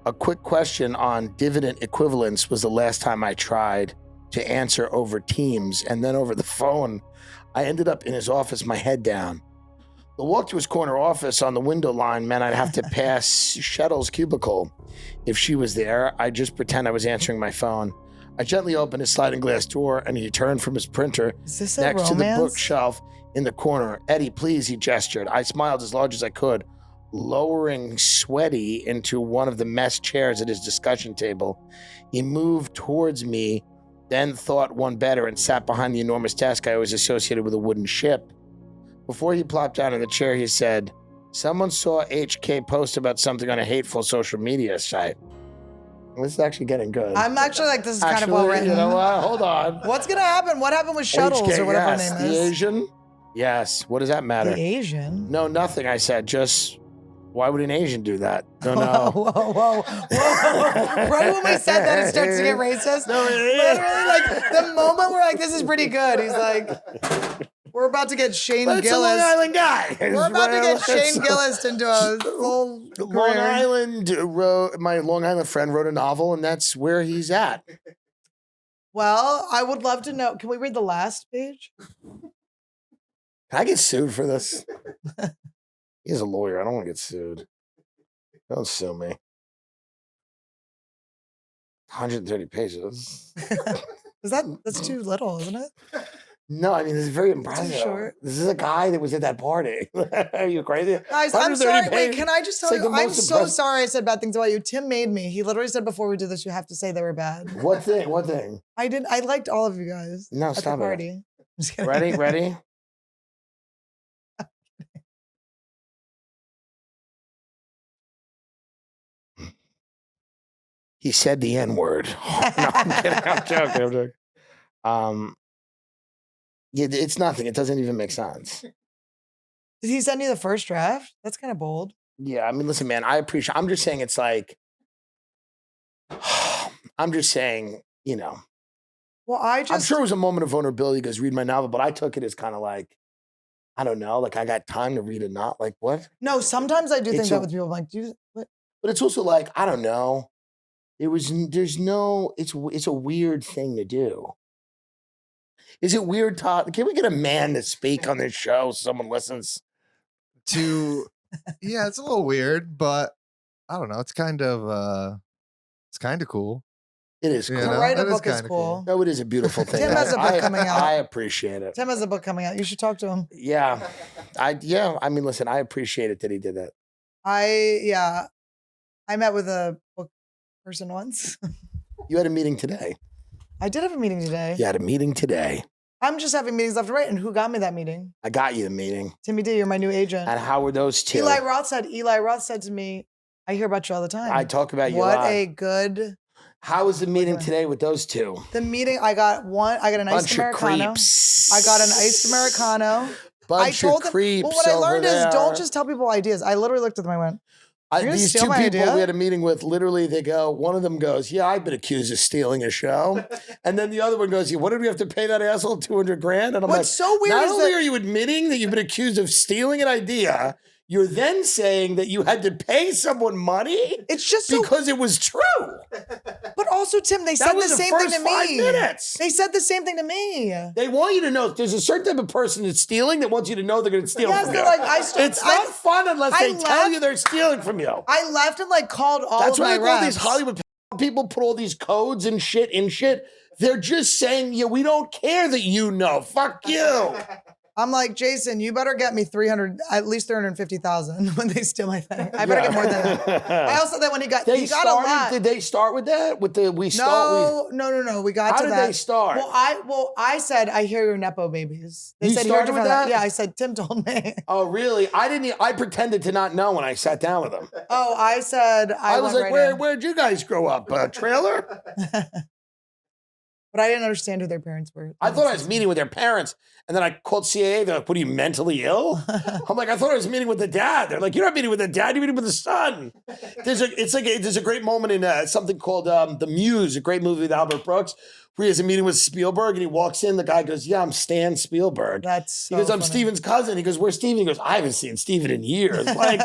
A quick question on dividend equivalence was the last time I tried to answer over Teams and then over the phone. I ended up in his office, my head down. The walk to his corner office on the window line meant I'd have to pass Shettl's cubicle. If she was there, I'd just pretend I was answering my phone. I gently opened his sliding glass door and he turned from his printer next to the bookshelf in the corner. Eddie, please, he gestured. I smiled as large as I could, lowering sweaty into one of the mesh chairs at his discussion table. He moved towards me, then thought one better and sat behind the enormous desk I always associated with a wooden ship. Before he plopped down in the chair, he said, someone saw HK post about something on a hateful social media site. This is actually getting good. I'm actually like, this is kind of well written. You know what? Hold on. What's going to happen? What happened with Shuttles HK, or whatever yes. her name is? The Asian? Yes. What does that matter? The Asian? No, nothing. I said, just, why would an Asian do that? No, no. Whoa. Right when we said that, it starts to get racist. No, literally, like, the moment we're like, this is pretty good. He's like, we're about to get Shane But it's Gillis. a Long Island guy. We're about to get Shane Gillis into a full Long career. Island my Long Island friend wrote a novel, and that's where he's at. Well, I would love to know. Can we read the last page? Can I get sued for this? He's a lawyer. I don't want to get sued. Don't sue me. 130 pages. That's too little, isn't it? No, I mean, this is very impressive. short. This is a guy that was at that party. Are you crazy? Guys, I'm 130 sorry. Wait, pages. can I just tell It's like you? the I'm most so impressive- sorry I said bad things about you. Tim made me. He literally said before we do this, you have to say they were bad. What thing? What thing? I did. I liked all of you guys No, at stop the it. party. I'm just kidding. Ready? He said the N-word. No, I'm joking. Yeah, it's nothing. It doesn't even make sense. Did he send you the first draft? That's kind of bold. Yeah, I mean, listen, man, I appreciate. I'm just saying, it's like, I'm just saying, you know. Well, I'm sure it was a moment of vulnerability because read my novel, but I took it as kind of like, I don't know, like I got time to read a not like what? No, sometimes I do think It's that a- with people. I'm like, what? But it's also like, I don't know. It's a weird thing to do. Is it weird, Todd? Can we get a man to speak on this show so someone listens? Yeah, it's a little weird, but I don't know. It's kind of cool. It is You cool. To know, write a that is book is kinda cool. No, it is a beautiful thing. Tim has a book coming out. I appreciate it. Tim has a book coming out. You should talk to him. Yeah. I mean, listen, I appreciate it that he did that. I met with a book person once. You had a meeting today. I did have a meeting today. You had a meeting today. I'm just having meetings left and right. And who got me that meeting? I got you the meeting. Timmy D, you're my new agent. And how were those two? Eli Roth said to me, I hear about you all the time. I talk about you a What lot. a good How was the meeting today with those two? The meeting, I got an iced Bunch Americano. of creeps. I got an iced Americano. Bunch of creeps. Well, what I learned over is there. don't just tell people ideas. I literally looked at them and I went, These steal two my people idea? we had a meeting with, literally, they go, one of them goes, yeah, I've been accused of stealing a show. And then the other one goes, yeah, what did we have to pay that asshole, 200 grand? And I'm What's so weird not is only that- are you admitting that you've been accused of stealing an idea, you're then saying that you had to pay someone money it's just because it was true. But also, Tim, they said was the the same thing first to 5 me. minutes. They said the same thing to me. They want you to know there's a certain type of person that's stealing that wants you to know they're going to steal Yes, from they're you. like, It's not fun unless I they tell you left- they're stealing from you. I left and like called all That's of why my all these reps. Hollywood people put all these codes and shit in shit. They're just saying, yeah, we don't care that you know. Fuck you. I'm like, Jason, you better get me at least 350,000 when they steal my thing. I better get more than that. I also that when he got a lot. Did they start with that? With the No. We got How to did that. they start? Well, I said I hear your nepo babies. They You said started you're with different. that? Yeah, I said Tim told me. Oh, really? I pretended to not know when I sat down with them. Oh, I said I was went like, right in. where'd you guys grow up? A trailer? But I didn't understand who their parents were. I thought I was meeting with their parents, and then I called CAA. They're like, what are you, mentally ill? I'm like, I thought I was meeting with the dad. They're like, you're not meeting with the dad, you're meeting with the son. There's a great moment in something called The Muse, a great movie with Albert Brooks, where he has a meeting with Spielberg, and he walks in, the guy goes, yeah, I'm Stan Spielberg. That's so He goes, I'm funny. Steven's cousin. He goes, where's Steven? He goes, I haven't seen Steven in years. Like,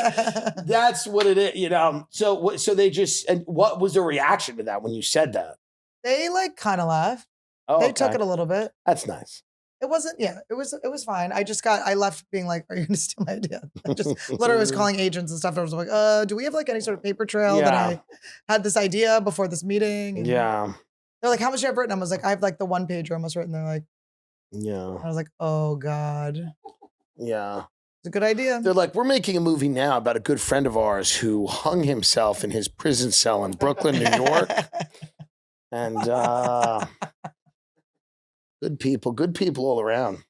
that's what it is, you know? So they just, and what was the reaction to that when you said that? They like kind of laughed. Oh, They took it a little bit. That's nice. It wasn't, it was fine. I left being like, are you going to steal my idea? I just literally was calling agents and stuff. I was like, do we have like any sort of paper trail that I had this idea before this meeting? And Yeah. they're like, how much have you written? I was like, I have like the one pager almost written. They're like, Yeah. I was like, oh God. Yeah. It's a good idea. They're like, we're making a movie now about a good friend of ours who hung himself in his prison cell in Brooklyn, New York. And good people all around.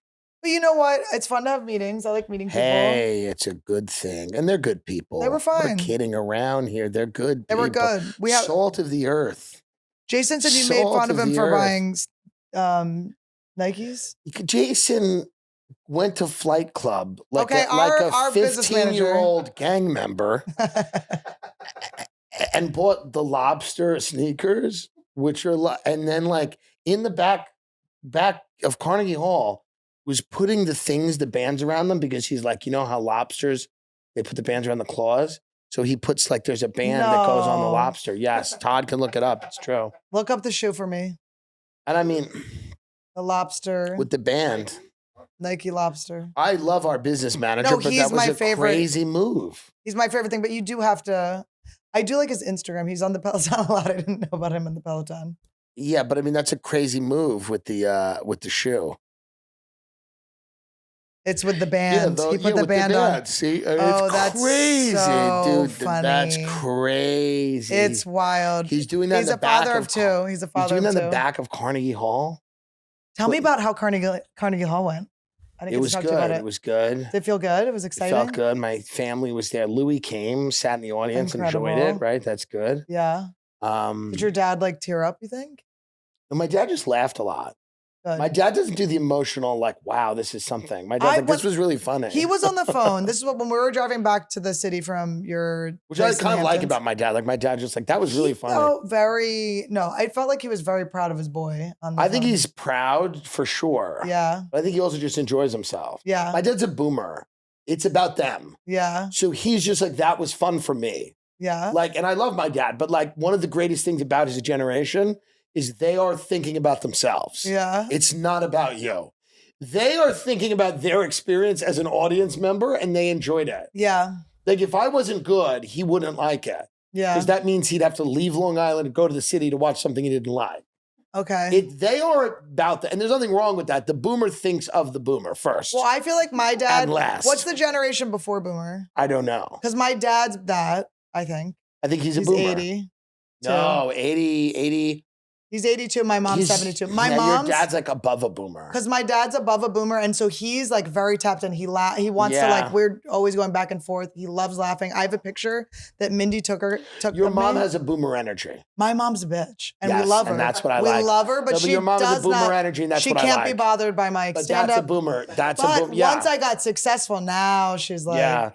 But you know what? It's fun to have meetings. I like meeting people. Hey, it's a good thing. And they're good people. They were fine. We're kidding around here. They're good They people. were good. We have Salt of the earth. Jason said you made Salt fun of of him the for earth. buying Nikes. Jason went to Flight Club like Okay, like our a business manager. 15-year-old gang member and bought the lobster sneakers, which are and then like in the back of Carnegie Hall was putting the bands around them because he's like, you know how lobsters, they put the bands around the claws? So he puts like, there's a band that goes on the No. lobster. Yes, Todd can look it up. It's true. Look up the shoe for me. And I mean, The lobster. with the band, Nike lobster. I love our business manager, No, but he's that was my a favorite. crazy move. He's my favorite thing, but you do have to. I do like his Instagram. He's on the Peloton a lot. I didn't know about him in the Peloton. Yeah, but I mean, that's a crazy move with the shoe. It's with the band. He put the with band on. See, Oh, it's that's crazy, so dude. That's funny. crazy. It's wild. He's doing that. He's in a the back father of two. He's a He's father doing of that two. in the back of Carnegie Hall. Tell me about how Carnegie Hall went. I didn't It get was to talk to you about good. it. It was good. Did it feel good? It was It exciting. felt good. My family was there. Louis came, sat in the audience, enjoyed Incredible. it. Right, that's good. Yeah. Did your dad like tear up, you think? And my dad just laughed a lot. Good. My dad doesn't do the emotional, like, wow, this is something. My dad's like, this was really funny. He was on the phone. This is what when we were driving back to the city from your Which I place in kind of like Hamptons. about my dad. Like, my dad just like, that was really funny. I felt like he was very proud of his boy. On the I think phone. he's proud for sure. Yeah. But I think he also just enjoys himself. Yeah. My dad's a boomer. It's about them. Yeah. So he's just like, that was fun for me. Yeah. Like, and I love my dad, but like one of the greatest things about his generation is they are thinking about themselves. Yeah. It's not about you. They are thinking about their experience as an audience member and they enjoyed it. Yeah. Like if I wasn't good, he wouldn't like it. Yeah. Because that means he'd have to leave Long Island and go to the city to watch something he didn't like. Okay. They are about that. And there's nothing wrong with that. The boomer thinks of the boomer first. Well, I feel like my dad. And last. What's the generation before boomer? I don't know. Because my dad's that, I think. I think he's a He's boomer. 80. No, 80. He's 82. My mom's 72. My mom's your dad's like above a boomer. Because my dad's above a boomer, and so he's like very tapped in. He wants to like. We're always going back and forth. He loves laughing. I have a picture that Mindy took. Your mom has a boomer energy. My mom's a bitch, and yes, we love her. And that's what I like. We love her, but she your mom does has a boomer not, energy, and that's what I like. She can't be bothered by my stand-up. That's a boomer. That's but a boomer. Yeah. Once I got successful, now she's like,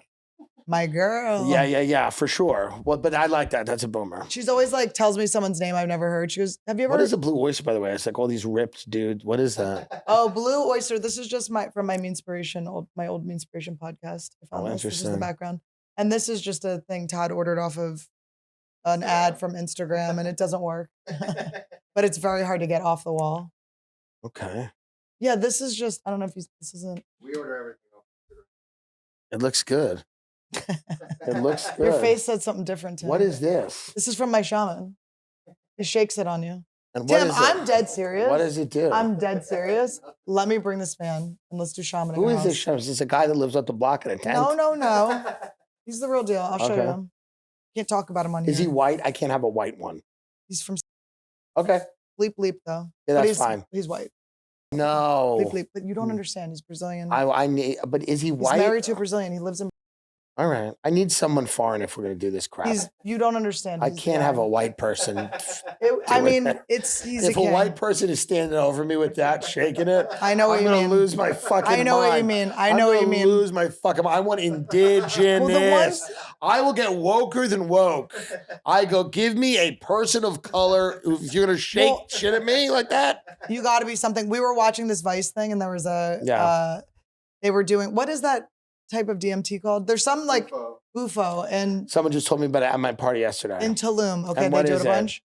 my girl. Yeah, for sure. Well, but I like that. That's a boomer. She's always like tells me someone's name I've never heard. She goes, "Have you ever?" What is a blue oyster, by the way? It's like all these ripped dudes. What is that? Oh, blue oyster. This is just from my my old Meanspiration podcast. Interesting. This is the background, and this is just a thing Todd ordered off of an ad from Instagram, and it doesn't work. But it's very hard to get off the wall. Okay. Yeah, this is just. I don't know if this isn't. We order everything off. It looks good. It looks good. Your face said something different to me. What is this? This is from my shaman. He shakes it on you. And what Tim, is it? I'm dead serious. What does it do? I'm dead serious. Let me bring this man and let's do shaman. Who is this shaman? Is this a guy that lives up the block in a tent? No. He's the real deal. I'll show you him. Can't talk about him on here. Is he white? I can't have a white one. He's from. Okay. Bleep though. Yeah, that's fine. He's white. No. Bleep. But you don't understand. He's Brazilian. I need. But is he white? He's married to a Brazilian. He lives in. All right. I need someone foreign if we're going to do this crap. You don't understand. I can't have a white person. He's if a white person is standing over me with that, shaking it, I know what you mean. I'm going to lose my fucking mind. I know what you mean. I know what you mean. Lose my fucking mind. I want indigenous. I will get woker than woke. I go, give me a person of color. If you're going to shake shit at me like that. You got to be something. We were watching this Vice thing and there was they were doing, what is that type of DMT called? There's some like Bufo, and someone just told me about it at my party yesterday. In Tulum. Okay, they do it a bunch.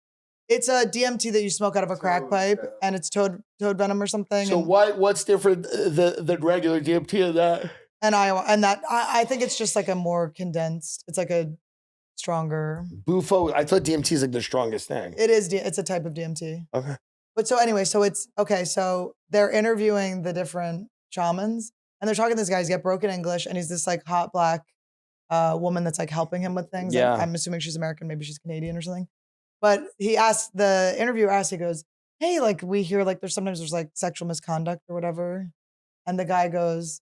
It's a DMT that you smoke out of a crack pipe, and it's toad venom or something. So what's different than regular DMT of that? And I think it's just like a more condensed. It's like a stronger Bufo. I thought DMT is like the strongest thing. It is. It's a type of DMT. Okay. But so anyway, so they're interviewing the different shamans. And they're talking to this guy, he's got broken English, and he's this like hot black woman that's like helping him with things. Yeah. Like, I'm assuming she's American, maybe she's Canadian or something. But the interviewer asked, he goes, hey, like we hear like there's like sexual misconduct or whatever. And the guy goes,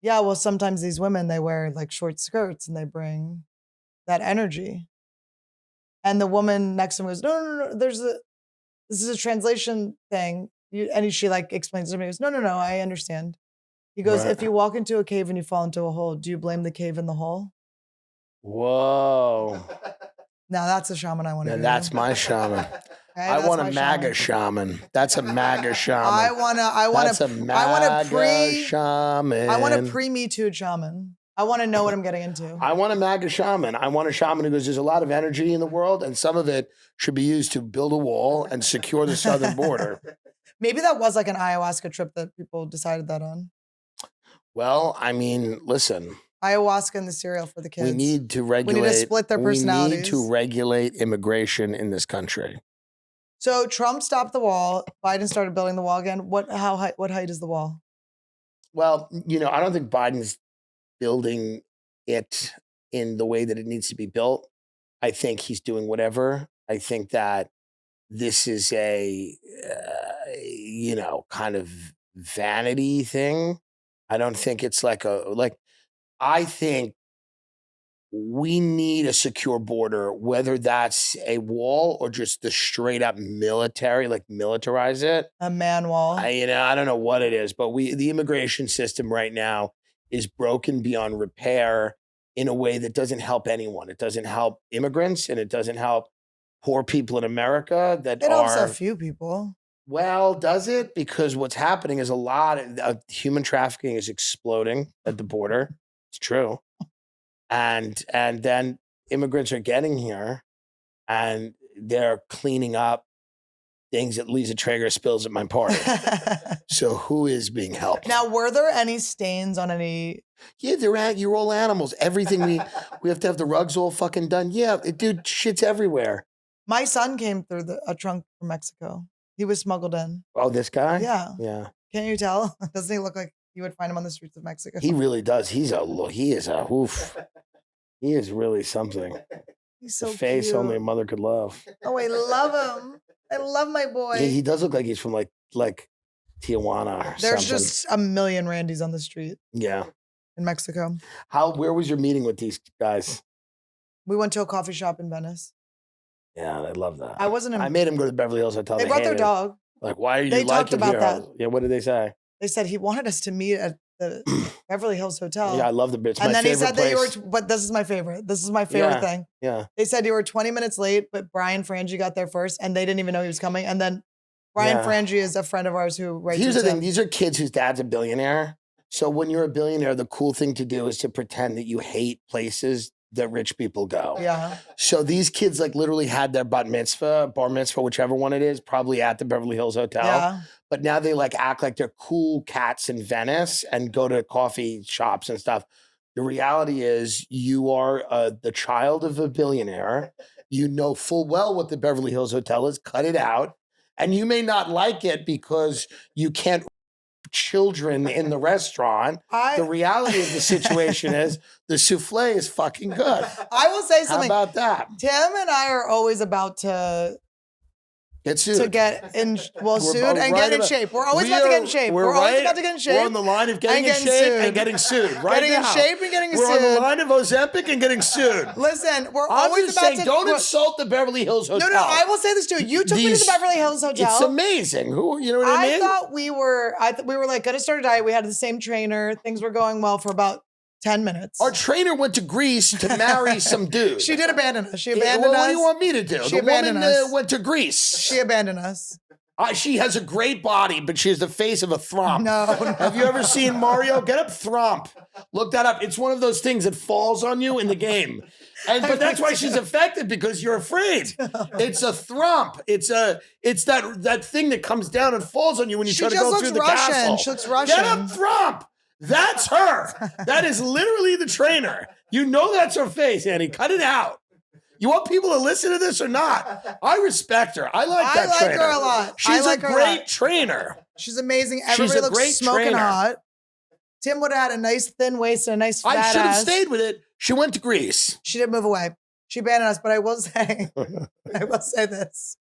yeah, well, sometimes these women, they wear like short skirts and they bring that energy. And the woman next to him goes, no, this is a translation thing. She like explains to me, goes, no, I understand. He goes, If you walk into a cave and you fall into a hole, do you blame the cave and the hole? Whoa. Now that's a shaman I want to do. That's my shaman. Okay, I want a MAGA shaman. That's a MAGA shaman. I want a pre-Me Too shaman. I want to know what I'm getting into. I want a MAGA shaman. I want a shaman who goes, there's a lot of energy in the world, and some of it should be used to build a wall and secure the southern border. Maybe that was like an ayahuasca trip that people decided that on. Well, I mean, listen. Ayahuasca and the cereal for the kids. We need to regulate. We need to split their personalities. We need to regulate immigration in this country. So Trump stopped the wall. Biden started building the wall again. What height is the wall? Well, I don't think Biden's building it in the way that it needs to be built. I think he's doing whatever. I think that this is a, kind of vanity thing. I don't think it's I think we need a secure border, whether that's a wall or just the straight up military, like militarize it. A man wall. I don't know what it is, but the immigration system right now is broken beyond repair in a way that doesn't help anyone. It doesn't help immigrants and it doesn't help poor people in America it helps a few people. Well, does it? Because what's happening is a lot of human trafficking is exploding at the border. It's true. And then immigrants are getting here and they're cleaning up things that Lisa Traeger spills at my party. So who is being helped? Now, were there any stains on any? Yeah, you're all animals. Everything we have to have the rugs all fucking done. Yeah, dude, shit's everywhere. My son came through a trunk from Mexico. He was smuggled in. Oh, this guy? Yeah. Yeah. Can't you tell? Doesn't he look like you would find him on the streets of Mexico? He really does. He is really something. He's so the face cute. only a mother could love. Oh, I love him. I love my boy. He does look like he's from like Tijuana or There's something. just a million Randys on the street. Yeah. In Mexico. Where was your meeting with these guys? We went to a coffee shop in Venice. Yeah, I love that. I made him go to the Beverly Hills Hotel. They brought their dog. Like, why are you They liking talked about here? that. Yeah, what did they say? They said he wanted us to meet at the Beverly Hills Hotel. Yeah, I love the bits. And my then he favorite said place. that you were, but this is my favorite. This is my favorite thing. Yeah. They said you were 20 minutes late, but Brian Frangie got there first and they didn't even know he was coming. And then Brian Frangie is a friend of ours who writes. Here's the thing. These are kids whose dad's a billionaire. So when you're a billionaire, the cool thing to do is to pretend that you hate places that rich people go. Yeah. So these kids like literally had their bar mitzvah, whichever one it is, probably at the Beverly Hills Hotel. Yeah. But now they like act like they're cool cats in Venice and go to coffee shops and stuff. The reality is you are the child of a billionaire. You know full well what the Beverly Hills Hotel is. Cut it out. And you may not like it because you can't children in the restaurant. The reality of the situation is the souffle is fucking good. I will say something. How about that? Tim and I are always about to get sued. To get in, sued and get in shape. We're always about to get in shape. We're always about to get in shape. We're on the line of getting in shape and getting sued. Right getting now. in shape and getting we're sued. We're on the line of Ozempic and getting sued. Listen, we're I'm always just about saying, to. don't insult the Beverly Hills Hotel. No, I will say this too. You took me to the Beverly Hills Hotel. It's amazing. You know what I mean? I thought we were like going to start a diet. We had the same trainer. Things were going well for about 10 minutes. Our trainer went to Greece to marry some dude. She did abandon us. She abandoned us. What do you want me to do? She abandoned us. Went to Greece. She abandoned us. She has a great body, but she has the face of a thrump. No. Have you ever seen Mario? Get up thrump. Look that up. It's one of those things that falls on you in the game. But that's why she's affected, because you're afraid. It's a thrump. It's that thing that comes down and falls on you when you try to go through the castle. She looks Russian. Get up thrump. That's her. That is literally the trainer. You know that's her face, Annie. Cut it out. You want people to listen to this or not? I respect her. I like that trainer. I like her a lot. She's a great trainer. She's amazing. Everybody looks smoking hot. Tim would have had a nice thin waist and a nice fat ass. I should have stayed with it. She went to Greece. She did move away. She abandoned us, but I will say this.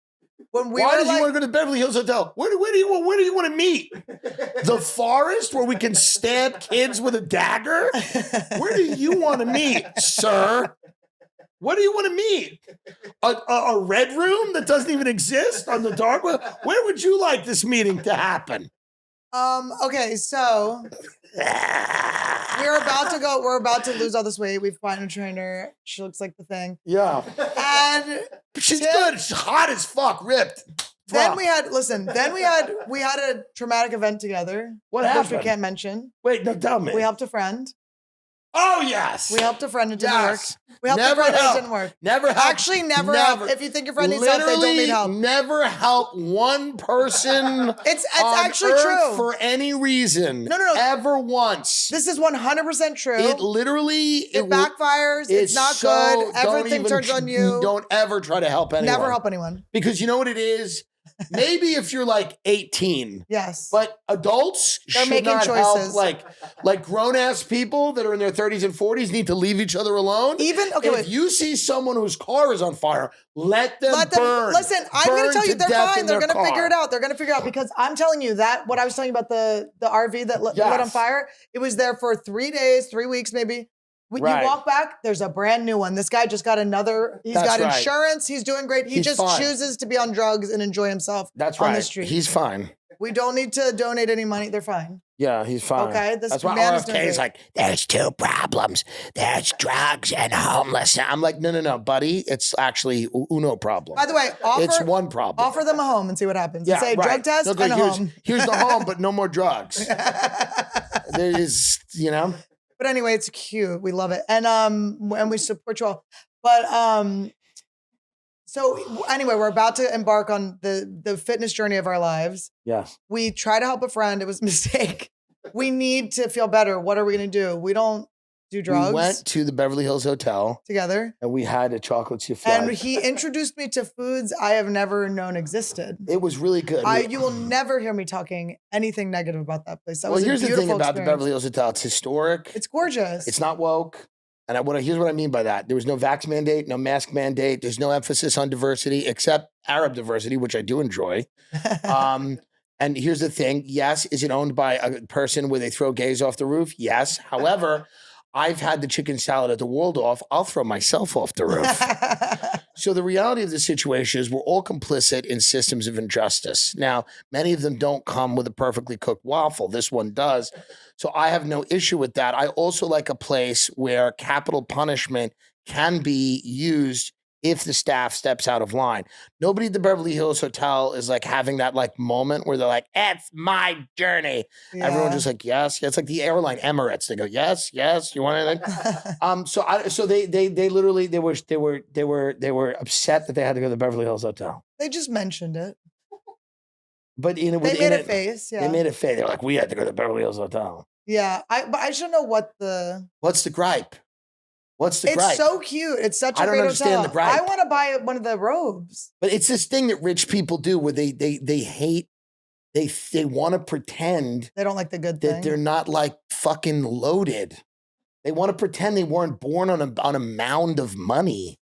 Why does you want to go to the Beverly Hills Hotel? Where do you want to meet? The forest where we can stab kids with a dagger? Where do you want to meet, sir? What do you want to meet? A red room that doesn't even exist on the dark web? Where would you like this meeting to happen? Okay, so we're about to lose all this weight. We've found a trainer. She looks like the thing. Yeah. And she's good. She's hot as fuck, ripped. Then we had a traumatic event together. What happened? Which we can't mention. Wait, no, tell me. We helped a friend. Oh, yes. We helped a friend. It didn't work. We helped a friend. It didn't work. Never help. Actually, never help. If you think your friend needs help, they don't need help. Never help one person. It's actually true. For any reason. No. Ever once. This is 100% true. It backfires. It's not good. Everything turns on you. Don't ever try to help anyone. Never help anyone. Because you know what it is? Maybe if you're like 18. Yes. But adults They're should making not choices. help. Like grown-ass people that are in their 30s and 40s need to leave each other alone. If you see someone whose car is on fire, let them burn. Listen, I'm going to tell you, they're fine. They're going to figure it out. They're going to figure it out, because I'm telling you that what I was telling you about the RV that lit on fire, it was there for 3 days, 3 weeks maybe. When you walk back, there's a brand new one. This guy just got another. He's got insurance. He's doing great. He just chooses to be on drugs and enjoy himself on the street. He's fine. We don't need to donate any money. They're fine. Yeah, he's fine. Okay, that's why RFK is like, there's two problems. There's drugs and homelessness. I'm like, no, buddy. It's actually uno problem. By the way, it's one problem. Offer them a home and see what happens. Yeah, say drug test and a home. Here's the home, but no more drugs. There is, But anyway, it's cute. We love it. And we support you all. But so anyway, we're about to embark on the fitness journey of our lives. Yes. We tried to help a friend. It was a mistake. We need to feel better. What are we going to do? We don't do drugs. We went to the Beverly Hills Hotel together. And we had a chocolate souffle. And he introduced me to foods I have never known existed. It was really good. You will never hear me talking anything negative about that place. That was here's a the thing about experience. the Beverly Hills Hotel. It's historic. It's gorgeous. It's not woke. And here's what I mean by that. There was no vax mandate, no mask mandate. There's no emphasis on diversity except Arab diversity, which I do enjoy. And here's the thing. Yes, is it owned by a person where they throw gays off the roof? Yes. However, I've had the chicken salad at the Waldorf. I'll throw myself off the roof. So the reality of the situation is we're all complicit in systems of injustice. Now, many of them don't come with a perfectly cooked waffle. This one does. So I have no issue with that. I also like a place where capital punishment can be used if the staff steps out of line. Nobody at the Beverly Hills Hotel is like having that like moment where they're like, it's my journey. Yeah. Everyone's just like, yes. It's like the airline Emirates. They go, yes. You want anything? So they literally they were upset that they had to go to the Beverly Hills Hotel. They just mentioned it. But They made a face. Yeah. They made a face. They're like, we had to go to the Beverly Hills Hotel. Yeah. But I should know what's the gripe? What's the it's gripe? so cute. It's such a I don't great understand hotel. the gripe. I want to buy one of the robes. But it's this thing that rich people do where they hate, they want to pretend They don't like the good that thing. they're not like fucking loaded. They want to pretend they weren't born on a mound of money.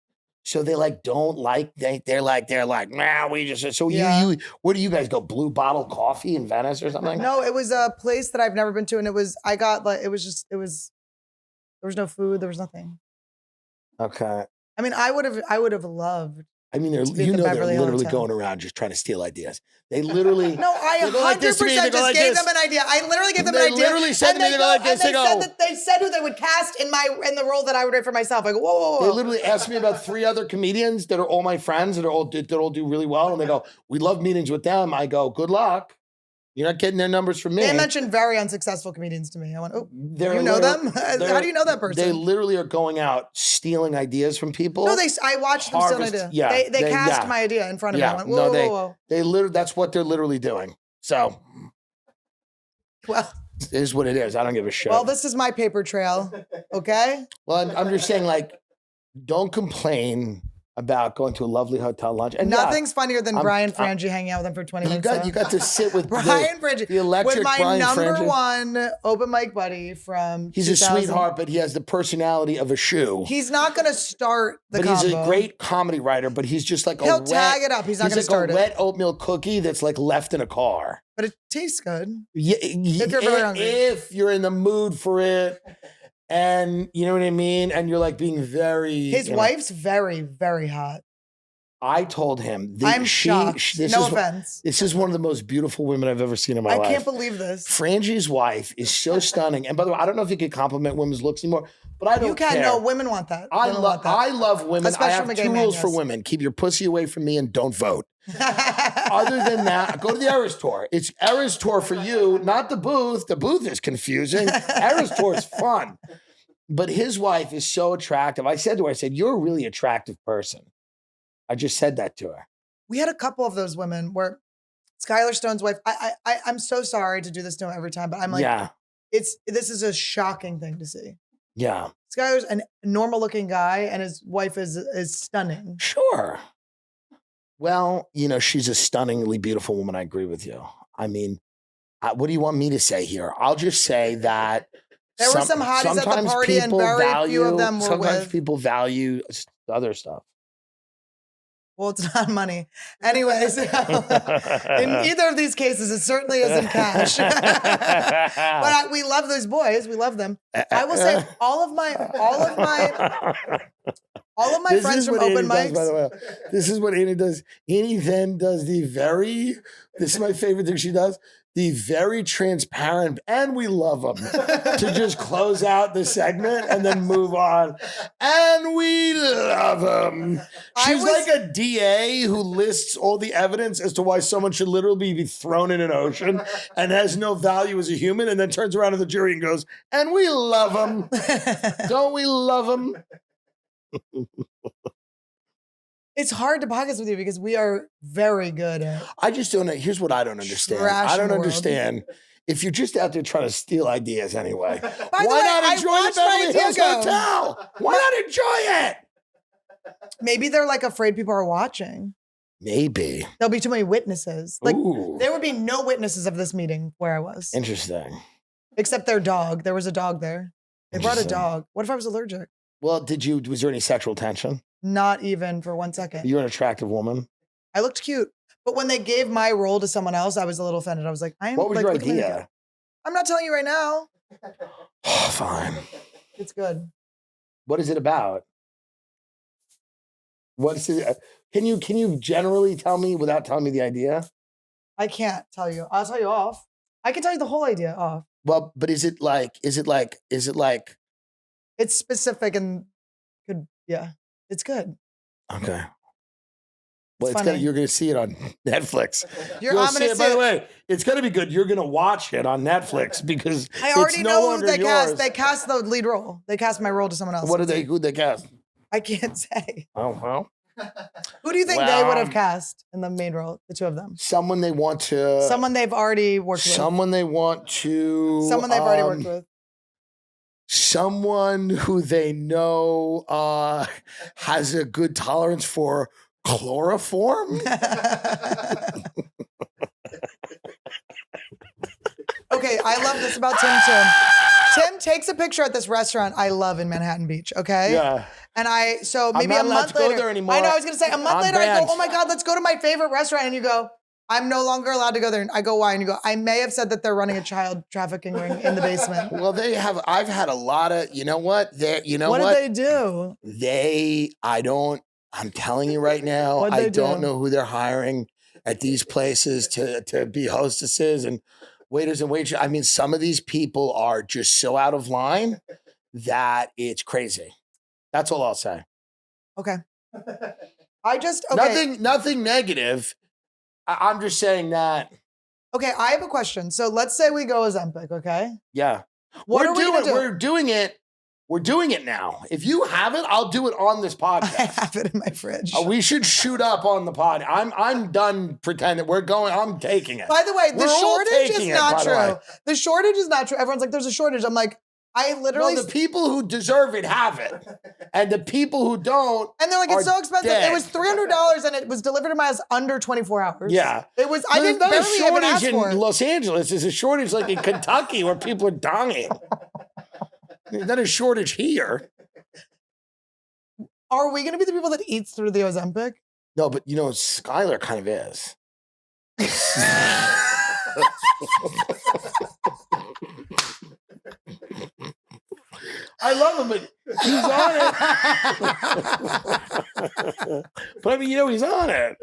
So they like don't like they're like nah, we just so Yeah. you where do you guys go? Blue Bottle Coffee in Venice or something? No, it was a place that I've never been to, and there was no food, there was nothing. Okay. I mean, I would have loved. I mean, they're To be at the they're Beverly literally Hotel. going around just trying to steal ideas. They literally No, I they go like this to me, 100% they go just like gave this. them an idea. I literally gave them They an idea. literally said and to me, they go like this, they go- they said who they would cast in the role that I would write for myself. I go, whoa. They literally asked me about 3 other comedians that are all my friends that all do really well, and they go, "We love meetings with them." I go, "Good luck. You're not getting their numbers from me." They mentioned very unsuccessful comedians to me. I went, oh, They're you know literally- them? they're- How do you know that person? They literally are going out stealing ideas from people. No, I watched them steal an Harvest- idea. yeah, they cast yeah. my idea in front of Yeah, me. I went, whoa, no, whoa, whoa. They literally that's what they're literally doing. So Well, it is what it is. I don't give a shit. well, this is my paper trail. Okay. Well, I'm just saying, like, don't complain about going to a lovely hotel lunch. And Nothing's funnier than I'm- Brian Frangie hanging out with them for 20 you minutes. got to sit with Brian Frangie, the electric with my Brian number Frangie. one open mic buddy from He's 2000. a sweetheart, but he has the personality of a shoe. He's not going to start the But combo. he's a great comedy writer, but he's just like He'll tag it up. He's not gonna start like it. a wet oatmeal cookie that's like left in a car. But it tastes good. Yeah, If you're very hungry. if you're in the mood for it, and you know what I mean, and you're like being very. His you know, wife's very, very hot. I told him. I'm shocked. No offense. This is one of the most beautiful women I've ever seen in my life. I can't believe this. Frangie's wife is so stunning. And by the way, I don't know if you could compliment women's looks anymore, but I don't You can. care. No, women want that. Women want that. I love women. Especially I have from a gay 2 man, rules for yes. women. Keep your pussy away from me and don't vote. Other than that, go to the Eras Tour. It's Eras Tour for you, not the booth. The booth is confusing. Eras Tour is fun. But his wife is so attractive. I said to her, you're a really attractive person. I just said that to her. We had a couple of those women where Skylar Stone's wife, I'm so sorry to do this to him every time, but I'm like, yeah. this is a shocking thing to see. Yeah. Skylar's a normal looking guy and his wife is stunning. Sure. Well, you know, she's a stunningly beautiful woman. I agree with you. I mean, what do you want me to say here? I'll just say that There were some hotties at the sometimes party and people very few of them were sometimes with. people value other stuff. Well, it's not money. Anyways, in either of these cases, it certainly isn't cash. But we love those boys. We love them. I will say all of my This friends is from what open Annie does, mics. by the way. This is what Annie does. Annie then does this is my favorite thing she does, the very transparent, and we love them, to just close out the segment and then move on. And we love them. She's like a DA who lists all the evidence as to why someone should literally be thrown in an ocean and has no value as a human, and then turns around to the jury and goes, and we love them. Don't we love them? It's hard to podcast with you because we are very good at. I just don't know. Here's what I don't understand. Trash I don't the world. understand. If you're just out there trying to steal ideas anyway, By the why way, not I enjoy the watched my Beverly idea Hills go. Hotel? Why not enjoy it? Maybe they're like afraid people are watching. Maybe. There'll be too many witnesses. Like Ooh, there would be no witnesses of this meeting where I was, interesting. except their dog. There was a dog there. They brought a Interesting. dog. What if I was allergic? Well, was there any sexual tension? Not even for 1 second. You're an attractive woman. I looked cute. But when they gave my role to someone else, I was a little offended. I was like, What was your look at me. idea? I'm not telling you right now. Fine. It's good. What is it about? What is it? Can you generally tell me without telling me the idea? I can't tell you. I'll tell you off. I can tell you the whole idea off. Well, but is it like? It's specific and it's good. Okay. Well, funny. you're going to see it on Netflix. I'm gonna see By the way, it's going to be good. You're going to watch it on Netflix because I already it's no know who longer they yours. cast. They cast the lead role. They cast my role to someone else. Who they cast? I can't say. Oh, well. Who do you think they would have cast in the main role? The two of them. Someone they want to. Someone they've already worked with. Someone they want to. Someone they've already worked with. Someone who they know has a good tolerance for chloroform. Okay, I love this about Tim too. Tim takes a picture at this restaurant I love in Manhattan Beach, okay? Yeah. And maybe I'm not a allowed month to go later. there anymore. I know, I was gonna say a month I'm later I banned. go, oh my God, let's go to my favorite restaurant. And you go, I'm no longer allowed to go there. And I go, why? And you go, I may have said that they're running a child trafficking ring in the basement. Well, I've had a lot of, you know what? What did they do? I'm telling you right now, I don't know who they're hiring at these places to be hostesses and waiters and waitresses. I mean, some of these people are just so out of line that it's crazy. That's all I'll say. Okay. Okay. Nothing negative. I'm just saying that. Okay, I have a question. So let's say we go Ozempic, okay? Yeah. What are we gonna do? We're doing it. We're doing it now. If you have it, I'll do it on this podcast. I have it in my fridge. We should shoot up on the pod. I'm done pretending we're going. I'm taking it. By the way, the shortage is not by the true. way. The shortage is not true. Everyone's like, there's a shortage. I'm like, I literally. No, the people who deserve it have it, and the people who don't. And they're like, it's so expensive. Dead. It was $300, and it was delivered to my house under 24 hours. Yeah, it was. I didn't barely even ask for it. In Los Angeles. There's a shortage like in Kentucky where people are dying. There's not a shortage here. Are we going to be the people that eats through the Ozempic? No, but you know, Skylar kind of is. I love him, but he's on it. But I mean, you know, he's on it.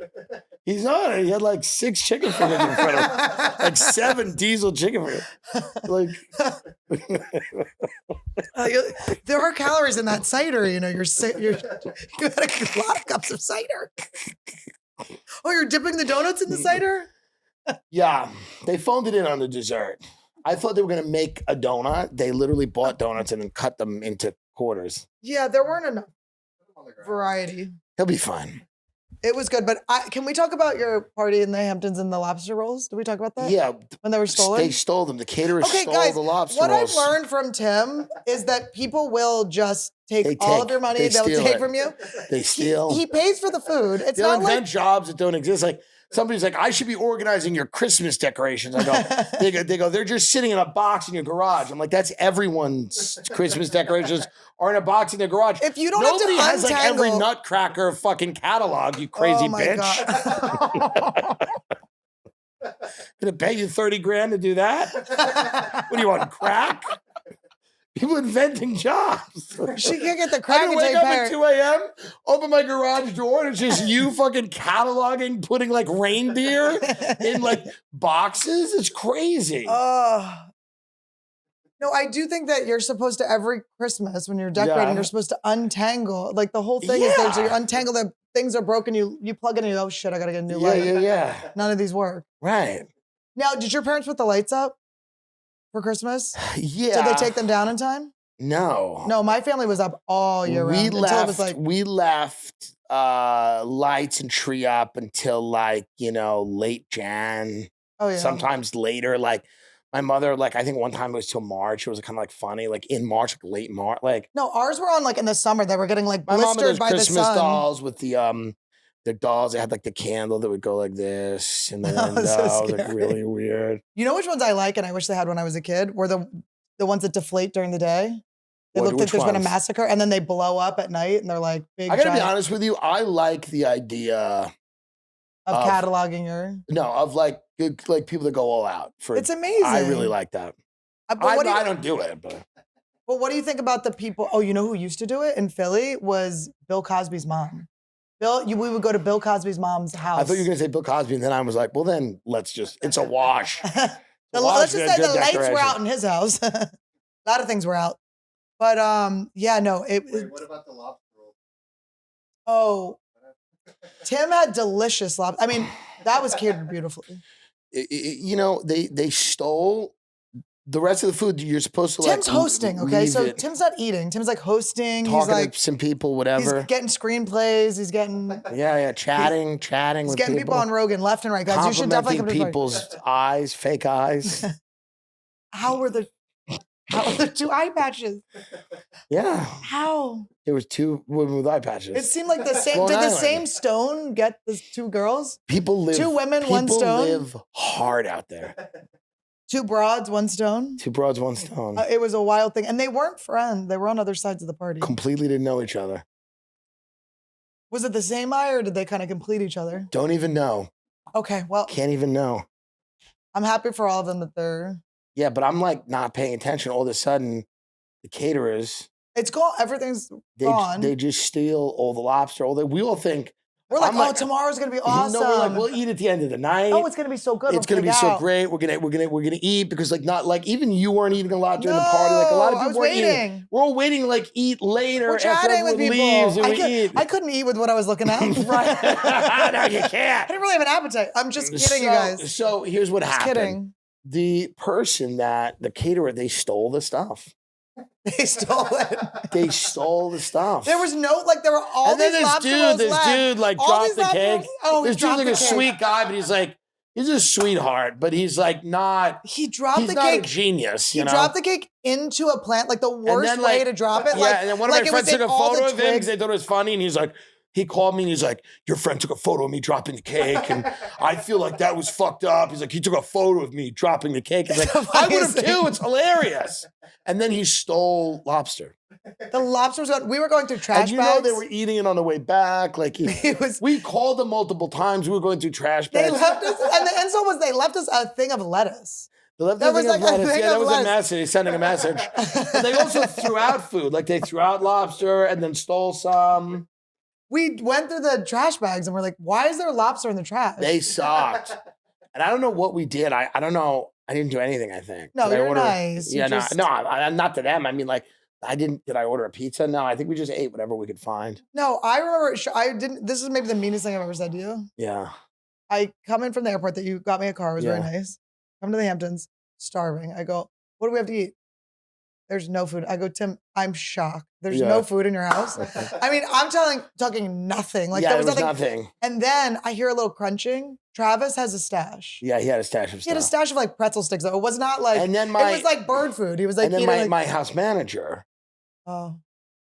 He's on it. He had like 6 chicken fingers in front of him. Like 7 diesel chicken fingers. Like there are calories in that cider. You know, you had a lot of cups of cider. Oh, you're dipping the donuts in the cider? Yeah, they phoned it in on the dessert. I thought they were going to make a donut. They literally bought donuts and then cut them into quarters. Yeah, there weren't enough variety. He'll be fine. It was good, but can we talk about your party in the Hamptons and the lobster rolls? Did we talk about that? Yeah. When they were stolen? They stole them. The caterers stole guys, the lobster what rolls. I've learned from Tim is that people will just take all of your money. They'll take from you. They steal. He pays for the food. It's They'll not invent like jobs that don't exist. Like somebody's like, I should be organizing your Christmas decorations. I go, they go, they're just sitting in a box in your garage. I'm like, that's everyone's Christmas decorations are in a box in their garage. If you don't Nobody have to has like every Nutcracker fucking catalog, you crazy bitch. Gonna pay you 30 grand to do that? What do you want, crack? People inventing jobs. She can't get the crack I and wake take up part. at 2 a.m., open my garage door, and it's just you fucking cataloging, putting like reindeer in like boxes. It's crazy. No, I do think that you're supposed to, every Christmas when you're decorating, you're supposed to untangle. Like the whole thing is there, so you untangle the things are broken, you plug it in, and you go, oh shit, I gotta get a new light. Yeah. None of these work. Right. Now, did your parents put the lights up for Christmas? Yeah. Did they take them down in time? No. No, my family was up all year round. We left lights and tree up until like, late Jan. Oh yeah. Sometimes later, like my mother, like I think one time it was till March. It was kind of like funny, like in March, like late March, like. No, ours were on like in the summer. They were getting like my mom blistered had those by Christmas the sun. dolls with the dolls. They had like the candle that would go like this in the window. was so It was like scary. really weird. You know which ones I like and I wish they had when I was a kid? Were the ones that deflate during the day. They look like which there's been a ones? massacre, and then they blow up at night, and they're like big. I gotta be giant- honest with you. I like the idea of cataloging your. of like good, like people that go all out for. It's amazing. I really like that. But I don't do it, but what do you think about the people? Oh, you know who used to do it in Philly was Bill Cosby's mom. We would go to Bill Cosby's mom's house. I thought you were gonna say Bill Cosby, and then I was like, well, then it's a wash. Let's just say the lights were decoration. out in his house. A lot of things were out, but yeah, no. Wait, what about the lobster roll? Oh, Tim had delicious lobster. I mean, that was catered beautifully. You know, they stole the rest of the food. You're supposed to Tim's like hosting, okay? leave So it, Tim's not eating. Tim's like hosting. talking He's like to some people, whatever. he's getting screenplays. He's getting Chatting he's with getting people on Rogan left and right, guys. You should definitely come to the party. people's eyes, fake eyes. How were the 2 eye patches? Yeah, How? there was 2 women with eye patches. It seemed like the same. Long Did the Island. same stone get the 2 girls? People live. 2 women, people 1 stone. live hard out there. 2 broads, 1 stone. 2 broads, 1 stone. It was a wild thing, and they weren't friends. They were on other sides of the party. Completely didn't know each other. Was it the same eye, or did they kind of complete each other? Don't even know. Okay, well, Can't even know. I'm happy for all of them that they're. Yeah, but I'm like not paying attention. All of a sudden, the caterers It's gone. Everything's they gone. they just steal all the lobster. We all think We're like, I'm oh, like- tomorrow's gonna be awesome. No, we're like we'll eat at the end of the night. Oh, it's gonna be so good. It's We'll gonna be pig so out. great. We're gonna eat because like not like even you weren't eating a lot during the party. Like a lot of No, I people was weren't eating. waiting. We're all waiting to like eat later We're after chatting with everyone people. leaves and we eat. I couldn't eat with what I was looking at. Right? No, you I can't. didn't really have an appetite. I'm just kidding, you guys. So here's what Just happened. kidding. The person the caterer, they stole the stuff. They stole it. They stole the stuff. There was no there were all and then these this lobster rolls dude, left. like All dropped these the lobster cake. rolls- Oh, he this dude's dropped like the a cake. sweet guy, but he's a sweetheart, but he's like not. He dropped He's the not cake. a genius. He You know? dropped the cake into a plant, like the worst then, way like- to drop it. Yeah, Like, and then one of like my it friends was took in a all the photo of him twigs. because they thought it was funny, and he called me and he's like, your friend took a photo of me dropping the cake, and I feel like that was fucked up. He's like, he took a photo of me dropping the cake. It's like, I would have too. It's hilarious. And then he stole lobster. The lobster was gone. We were going through trash And you bags. know they were eating it on the way back. Like It was. we called them multiple times. We were going through trash They bags. left us, and the insult was they left us a thing of lettuce. They left That the was thing of like a lettuce. thing Yeah, that of was a lettuce. message. Sending a message. But they also threw out food. Like they threw out lobster and then stole some. We went through the trash bags and we're like, why is there lobster in the trash? They sucked. And I don't know what we did. I don't know. I didn't do anything, I think. No, Did I you're order- nice. You Yeah, just- no, not to them. I mean, like, did I order a pizza? No, I think we just ate whatever we could find. No, I remember. I didn't. This is maybe the meanest thing I've ever said to you. Yeah. I come in from the airport that you got me a car. It was very Yeah. nice. Come to the Hamptons, starving. I go, what do we have to eat? There's no food. I go, Tim, I'm shocked. There's no Yeah. food in your house. I mean, I'm talking nothing. Like yeah, there there was nothing. And then I hear a little crunching. Travis has a stash. Yeah, he had a stash of He had a stuff. stash of like pretzel sticks. Though. It was not like, And then it was like bird food. He was like and then eating my house manager, oh,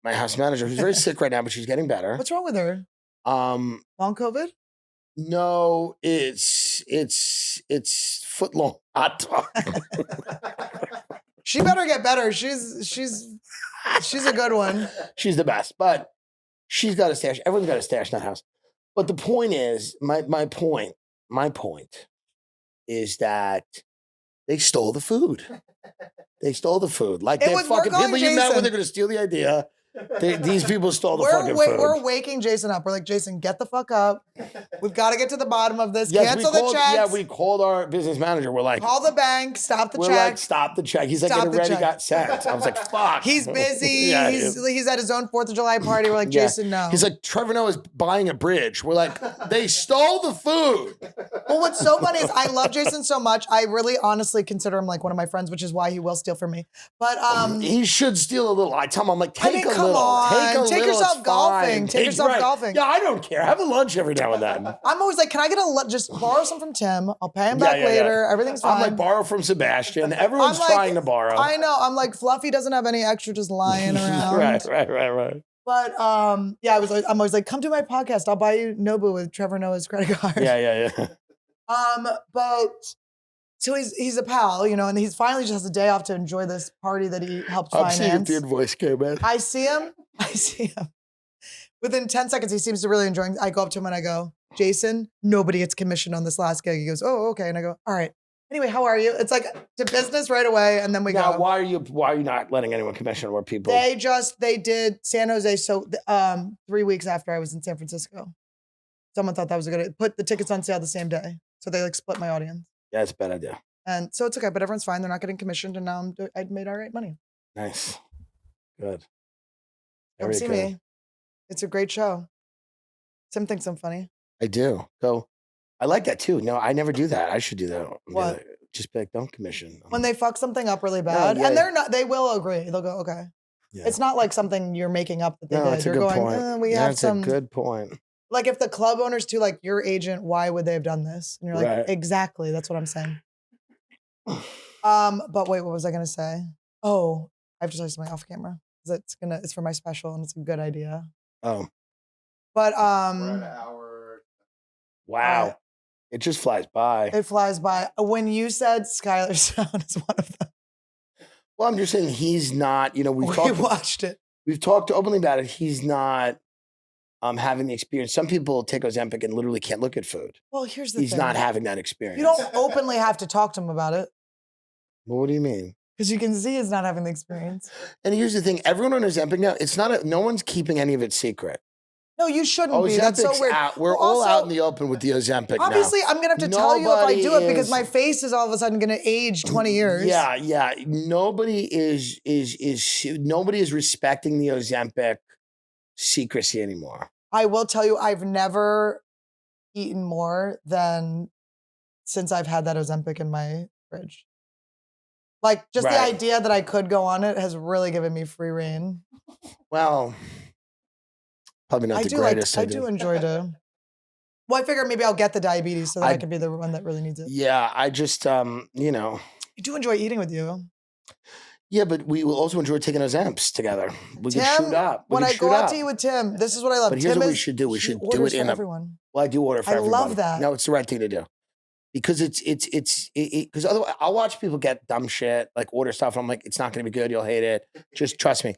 who's very sick right now, but she's getting better. what's wrong with her? Um, Long COVID? no, it's foot long hot dog. She better get better. She's a good one. She's the best, but she's got a stash. Everyone's got a stash in that house. But the point is, my point is that they stole the food. They stole the food. Like It they're was- we're fucking going people you met Jason. with, they're going to steal the idea. These people stole the fucking food. We're waking Jason up. We're like, Jason, get the fuck up. We've got to get to the bottom of this. Yes, Cancel we called, the checks. Yeah, we called our business manager. We're like, call the bank. Stop the we're check. like, stop the check. He's like, Stop it the already check. got sent. I was like, fuck. He's busy. Yeah, he's at his own 4th of July party. We're like, Yeah. Jason, no. He's like, Trevor Noah's buying a bridge. We're like, they stole the food. Well, what's so funny is I love Jason so much. I really honestly consider him like one of my friends, which is why he will steal from me. But He should steal a little. I tell him, I'm like, take I mean, a come little. on. Take a Take little. yourself it's golfing. fine. Take yourself right. golfing. Yeah, I don't care. Have a lunch every now and then. I'm always like, can I get just borrow some from Tim? I'll pay him back later. Everything's fine. I'm like, borrow from Sebastian. Everyone's I'm like, trying to borrow. I know. I'm like, Fluffy doesn't have any extra just lying around. Right. But yeah, I'm always like, come to my podcast. I'll buy you Nobu with Trevor Noah's credit card. Yeah. But So he's a pal, you know, and he's finally just has a day off to enjoy this party that he helped I'm seeing if finance. the invoice came in. I see him. Within 10 seconds, he seems to really enjoying. I go up to him and I go, Jason, nobody gets commissioned on this last gig. He goes, oh, okay. And I go, all right. Anyway, how are you? It's like to business right away, and then we Now, go. why are you not letting anyone commission or people? They did San Jose. So 3 weeks after I was in San Francisco, someone thought that was a good idea. Put the tickets on sale the same day. So they like split my audience. Yeah, it's a bad idea. And so it's okay, but everyone's fine. They're not getting commissioned, and now I'd made all right money. Nice. Good. Come see me. It's a great show. Tim thinks I'm funny. I do. So I like that too. No, I never do that. I should do that. What? Just be like, don't commission. When they fuck something up really bad, and they're not, they will agree. They'll go, okay. Yeah. It's not like something you're making up that they did. That's a You're good going, point. we have some. That's a good point. Like if the club owner's too, like your agent, why would they have done this? And you're like, Right. exactly. That's what I'm saying. But wait, what was I gonna say? Oh, I have to tell you something off camera. It's for my special and it's a good idea. Oh. But We're at an hour. Wow. It just flies by. It flies by. When you said Skylar Stone is one of them. Well, I'm just saying he's not, you know, We watched it. We've talked openly about it. He's not having the experience. Some people take Ozempic and literally can't look at food. Well, here's the He's thing. not having that experience. You don't openly have to talk to him about it Well, what do you mean? because you can see he's not having the experience. And here's the thing: everyone on Ozempic now, no one's keeping any of it secret. No, you shouldn't be. That's so Ozempic's weird. out. We're Well, all also, out in the open with the Ozempic obviously, now. I'm gonna have to tell you if I do it because Nobody my face is all of a sudden gonna age 20 years. Yeah. Nobody is respecting the Ozempic secrecy anymore. I will tell you, I've never eaten more than since I've had that Ozempic in my fridge. Like just the Right. idea that I could go on it has really given me free reign. Well, probably not the greatest. I do enjoy to. Well, I figure maybe I'll get the diabetes so that I can be the one that really needs it. Yeah, I just I do enjoy eating with you. Yeah, but we will also enjoy taking Ozemps together. We Tim, can shoot up. When I go out to eat with Tim, this is what I love. But here's Tim what we should do. We he should do orders it for in a. everyone. Well, I do order for I everybody. love that. No, it's the right thing to do. Because because otherwise I'll watch people get dumb shit, like order stuff, and I'm like, it's not gonna be good, you'll hate it. Just trust me.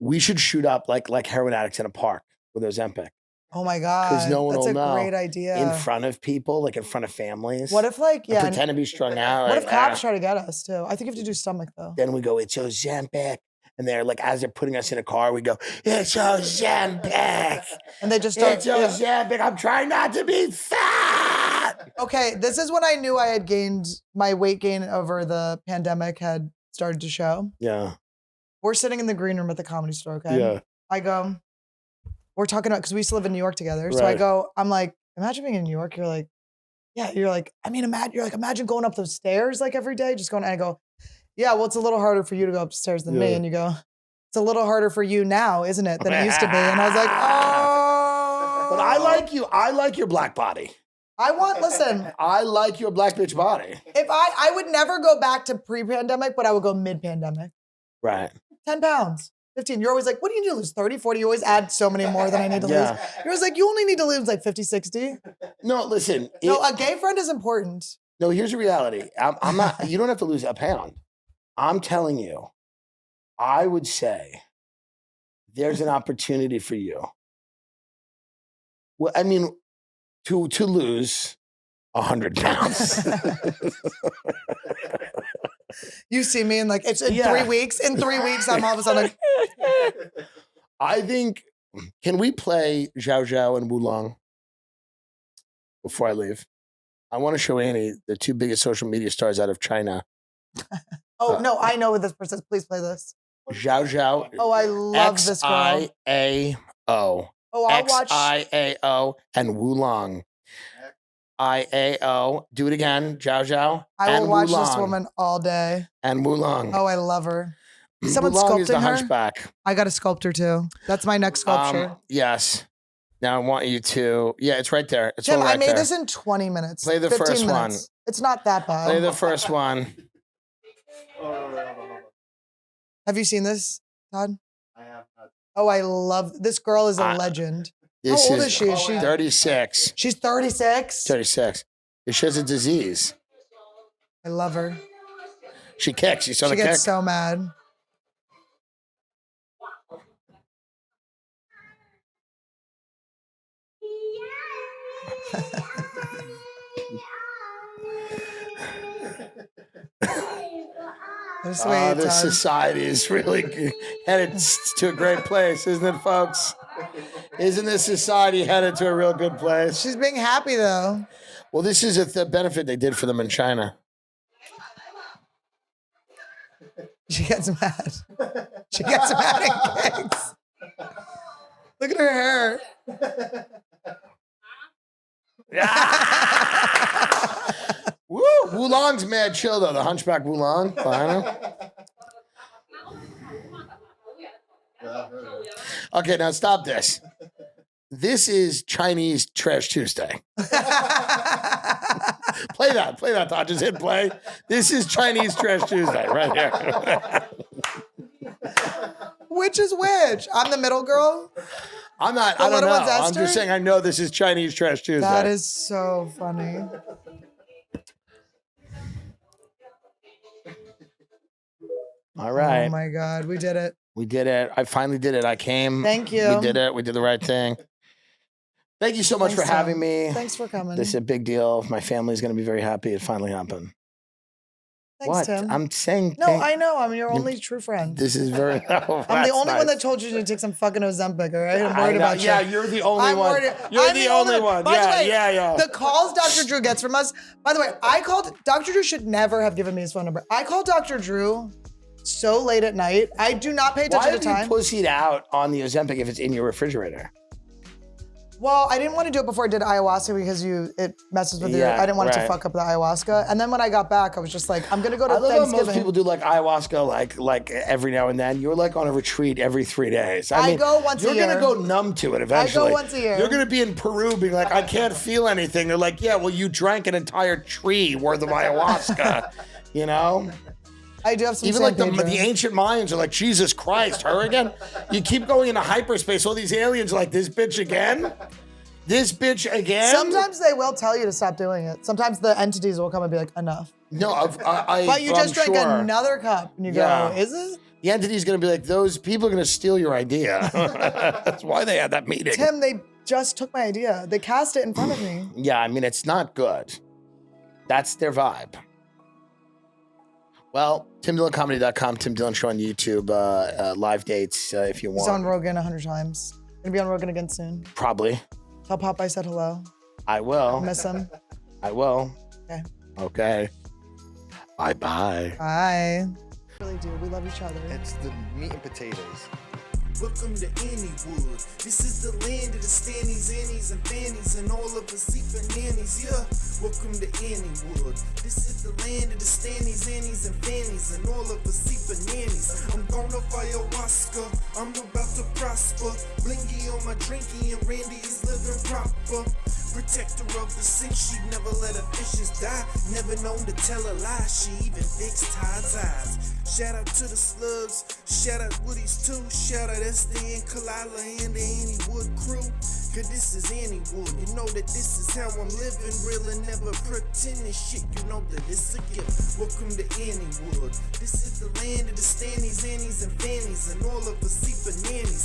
We should shoot up like heroin addicts in a park with Ozempic. Oh my God. Because no one That's will know. a great idea. In front of people, like in front of families. What if like, and yeah. pretend to be strung out. What like, if cops try to get us too? I think you have to do stomach though. Then we go, it's Ozempic. And they're like, as they're putting us in a car, we go, it's Ozempic. And they just start. It's Ozempic. I'm trying not to be fat. Okay, this is when I knew I had gained my weight gain over the pandemic had started to show. Yeah. We're sitting in the green room at the Comedy Store, okay? Yeah. I go, we're talking about, because we used to live in New York together. So I Right. go, I'm like, imagine being in New York. You're like, yeah, you're like, I mean, imagine going up those stairs like every day, just going, and I go, yeah, well, it's a little harder for you to go upstairs than me. Yeah. And you go, it's a little harder for you now, isn't it, than it used to be? And I was like, oh. But I like you. I like your black body. Listen, I like your black bitch body. if I would never go back to pre-pandemic, but I would go mid-pandemic. Right. 10 pounds, 15. You're always like, what do you need to lose? 30, 40? You always add so many more than I need to Yeah. lose. You're always like, you only need to lose like 50, 60. No, listen. No, a gay friend is important. No, here's the reality. I'm not, you don't have to lose a pound. I'm telling you, I would say there's an opportunity for you. Well, I mean, to lose 100 pounds. You see me in like, it's in Yeah. 3 weeks. In 3 weeks, I'm all of a sudden like, I think, can we play Zhao Zhao and Wulong before I leave? I want to show Annie the two biggest social media stars out of China. oh, no, I know what this person is. Please play this. Zhao Zhao. Oh, I love this girl. Xiao. Oh, I'll watch. Xiao and Wulong. Iao. Do it again. Zhao Zhao. I will and watch this Wulong. woman all day. And Wulong. Oh, I love her. Someone Wulong is the sculpting her? hunchback. I got a sculptor too. That's my next sculpture. Yes. Now I want you to. Yeah, it's right there. It's Tim, all right I made there. this in 20 minutes. Play the 15 first one. minutes. It's not that bad. Play the first one. Have you seen this, Todd? I have not. Oh, I love this girl is a legend. This How old is she? Is she 36. She's 36. 36. She has a disease. I love her. She kicks. You saw She the kick? gets so mad. This society is really headed to a great place, isn't it, folks? Isn't this society headed to a real good place? She's being happy, though. Well, this is a benefit they did for them in China. She gets mad. She gets mad and kicks. Look at her hair. Woo! Wulong's mad chill, though. The hunchback Wulong. Behind him. Okay, now stop this. This is Chinese Trash Tuesday. Play that, Todd. Just hit play. This is Chinese Trash Tuesday right here. Which is which? I'm the middle girl? I'm not, The I don't little know. one's I'm Esther? just saying I know this is Chinese Trash Tuesday. That is so funny. All right. Oh my God, we did it. We did it. I finally did it. I came. Thank you. We did it. We did the right thing. Thank you so much Thanks, for having me. Thanks for coming. This is a big deal. My family's going to be very happy it finally happened. Thanks, What? Tim. I'm saying. No, I know. I'm your only true friend. This is very. Oh, I'm the that's only one nice. that told you to take some fucking Ozempic, all right? I'm I worried know. about you. Yeah, you're the only I'm one. worried- You're I'm the only one. By the way, Yeah. The calls Dr. Drew gets from us, by the way, Dr. Drew should never have given me his phone number. I called Dr. Drew so late at night. I do not pay attention Why to have you time. pussied out on the Ozempic if it's in your refrigerator? Well, I didn't want to do it before I did ayahuasca because it messes with your. Yeah, I didn't want it to right. fuck up the ayahuasca. And then when I got back, I was just like, I'm gonna go to I love how Thanksgiving. most people do like ayahuasca like every now and then. You're like on a retreat every 3 days. I go once a You're gonna year. go numb to it eventually. once a year. You're gonna be in Peru being like, I can't feel anything. They're like, yeah, well, you drank an entire tree worth of ayahuasca, you know? I do have some. Even San like Pedro. the ancient Mayans are like, Jesus Christ, her again? You keep going into hyperspace. All these aliens are like, this bitch again? This bitch again? Sometimes they will tell you to stop doing it. Sometimes the entities will come and be like, enough. No, But you just drank another cup and you go, is it? The entity's going to be like, those people are going to steal your idea. That's why they had that meeting. Tim, they just took my idea. They cast it in front of me. Yeah, I mean, it's not good. That's their vibe. Well, TimDillonComedy.com, Tim Dillon Show on YouTube, live dates if you want. He's on Rogan 100 times. Gonna be on Rogan again soon. Probably. Tell Pop I said hello. I will. Miss him. I will. Okay. Okay. Bye-bye. Bye. Really do. We love each other. It's the meat and potatoes. Welcome to Anniewood. This is the land of the Stannies, Annies, and Fannies, and all of the sleeping nannies. Yeah, welcome to Anniewood. This is the land of the Stannies, Annies, and Fannies, and all of the sleeping nannies. I'm gonna ayahuasca. I'm about to prosper. Blingy on my drinky, and Randy is living proper. Protector of the sick, she never let her fishes die. Never known to tell a lie, she even fixed Todd's eyes. Shout out to the slugs, shout out Woody's too. Shout out Esther and Kalila and the Anniewood crew. Cause this is Anniewood, you know that this is how I'm living. Real and never pretending shit, you know that it's a gift. Welcome to Anniewood. This is the land of the Stannies, Annies, and Fannies, and all of the sleeping nannies.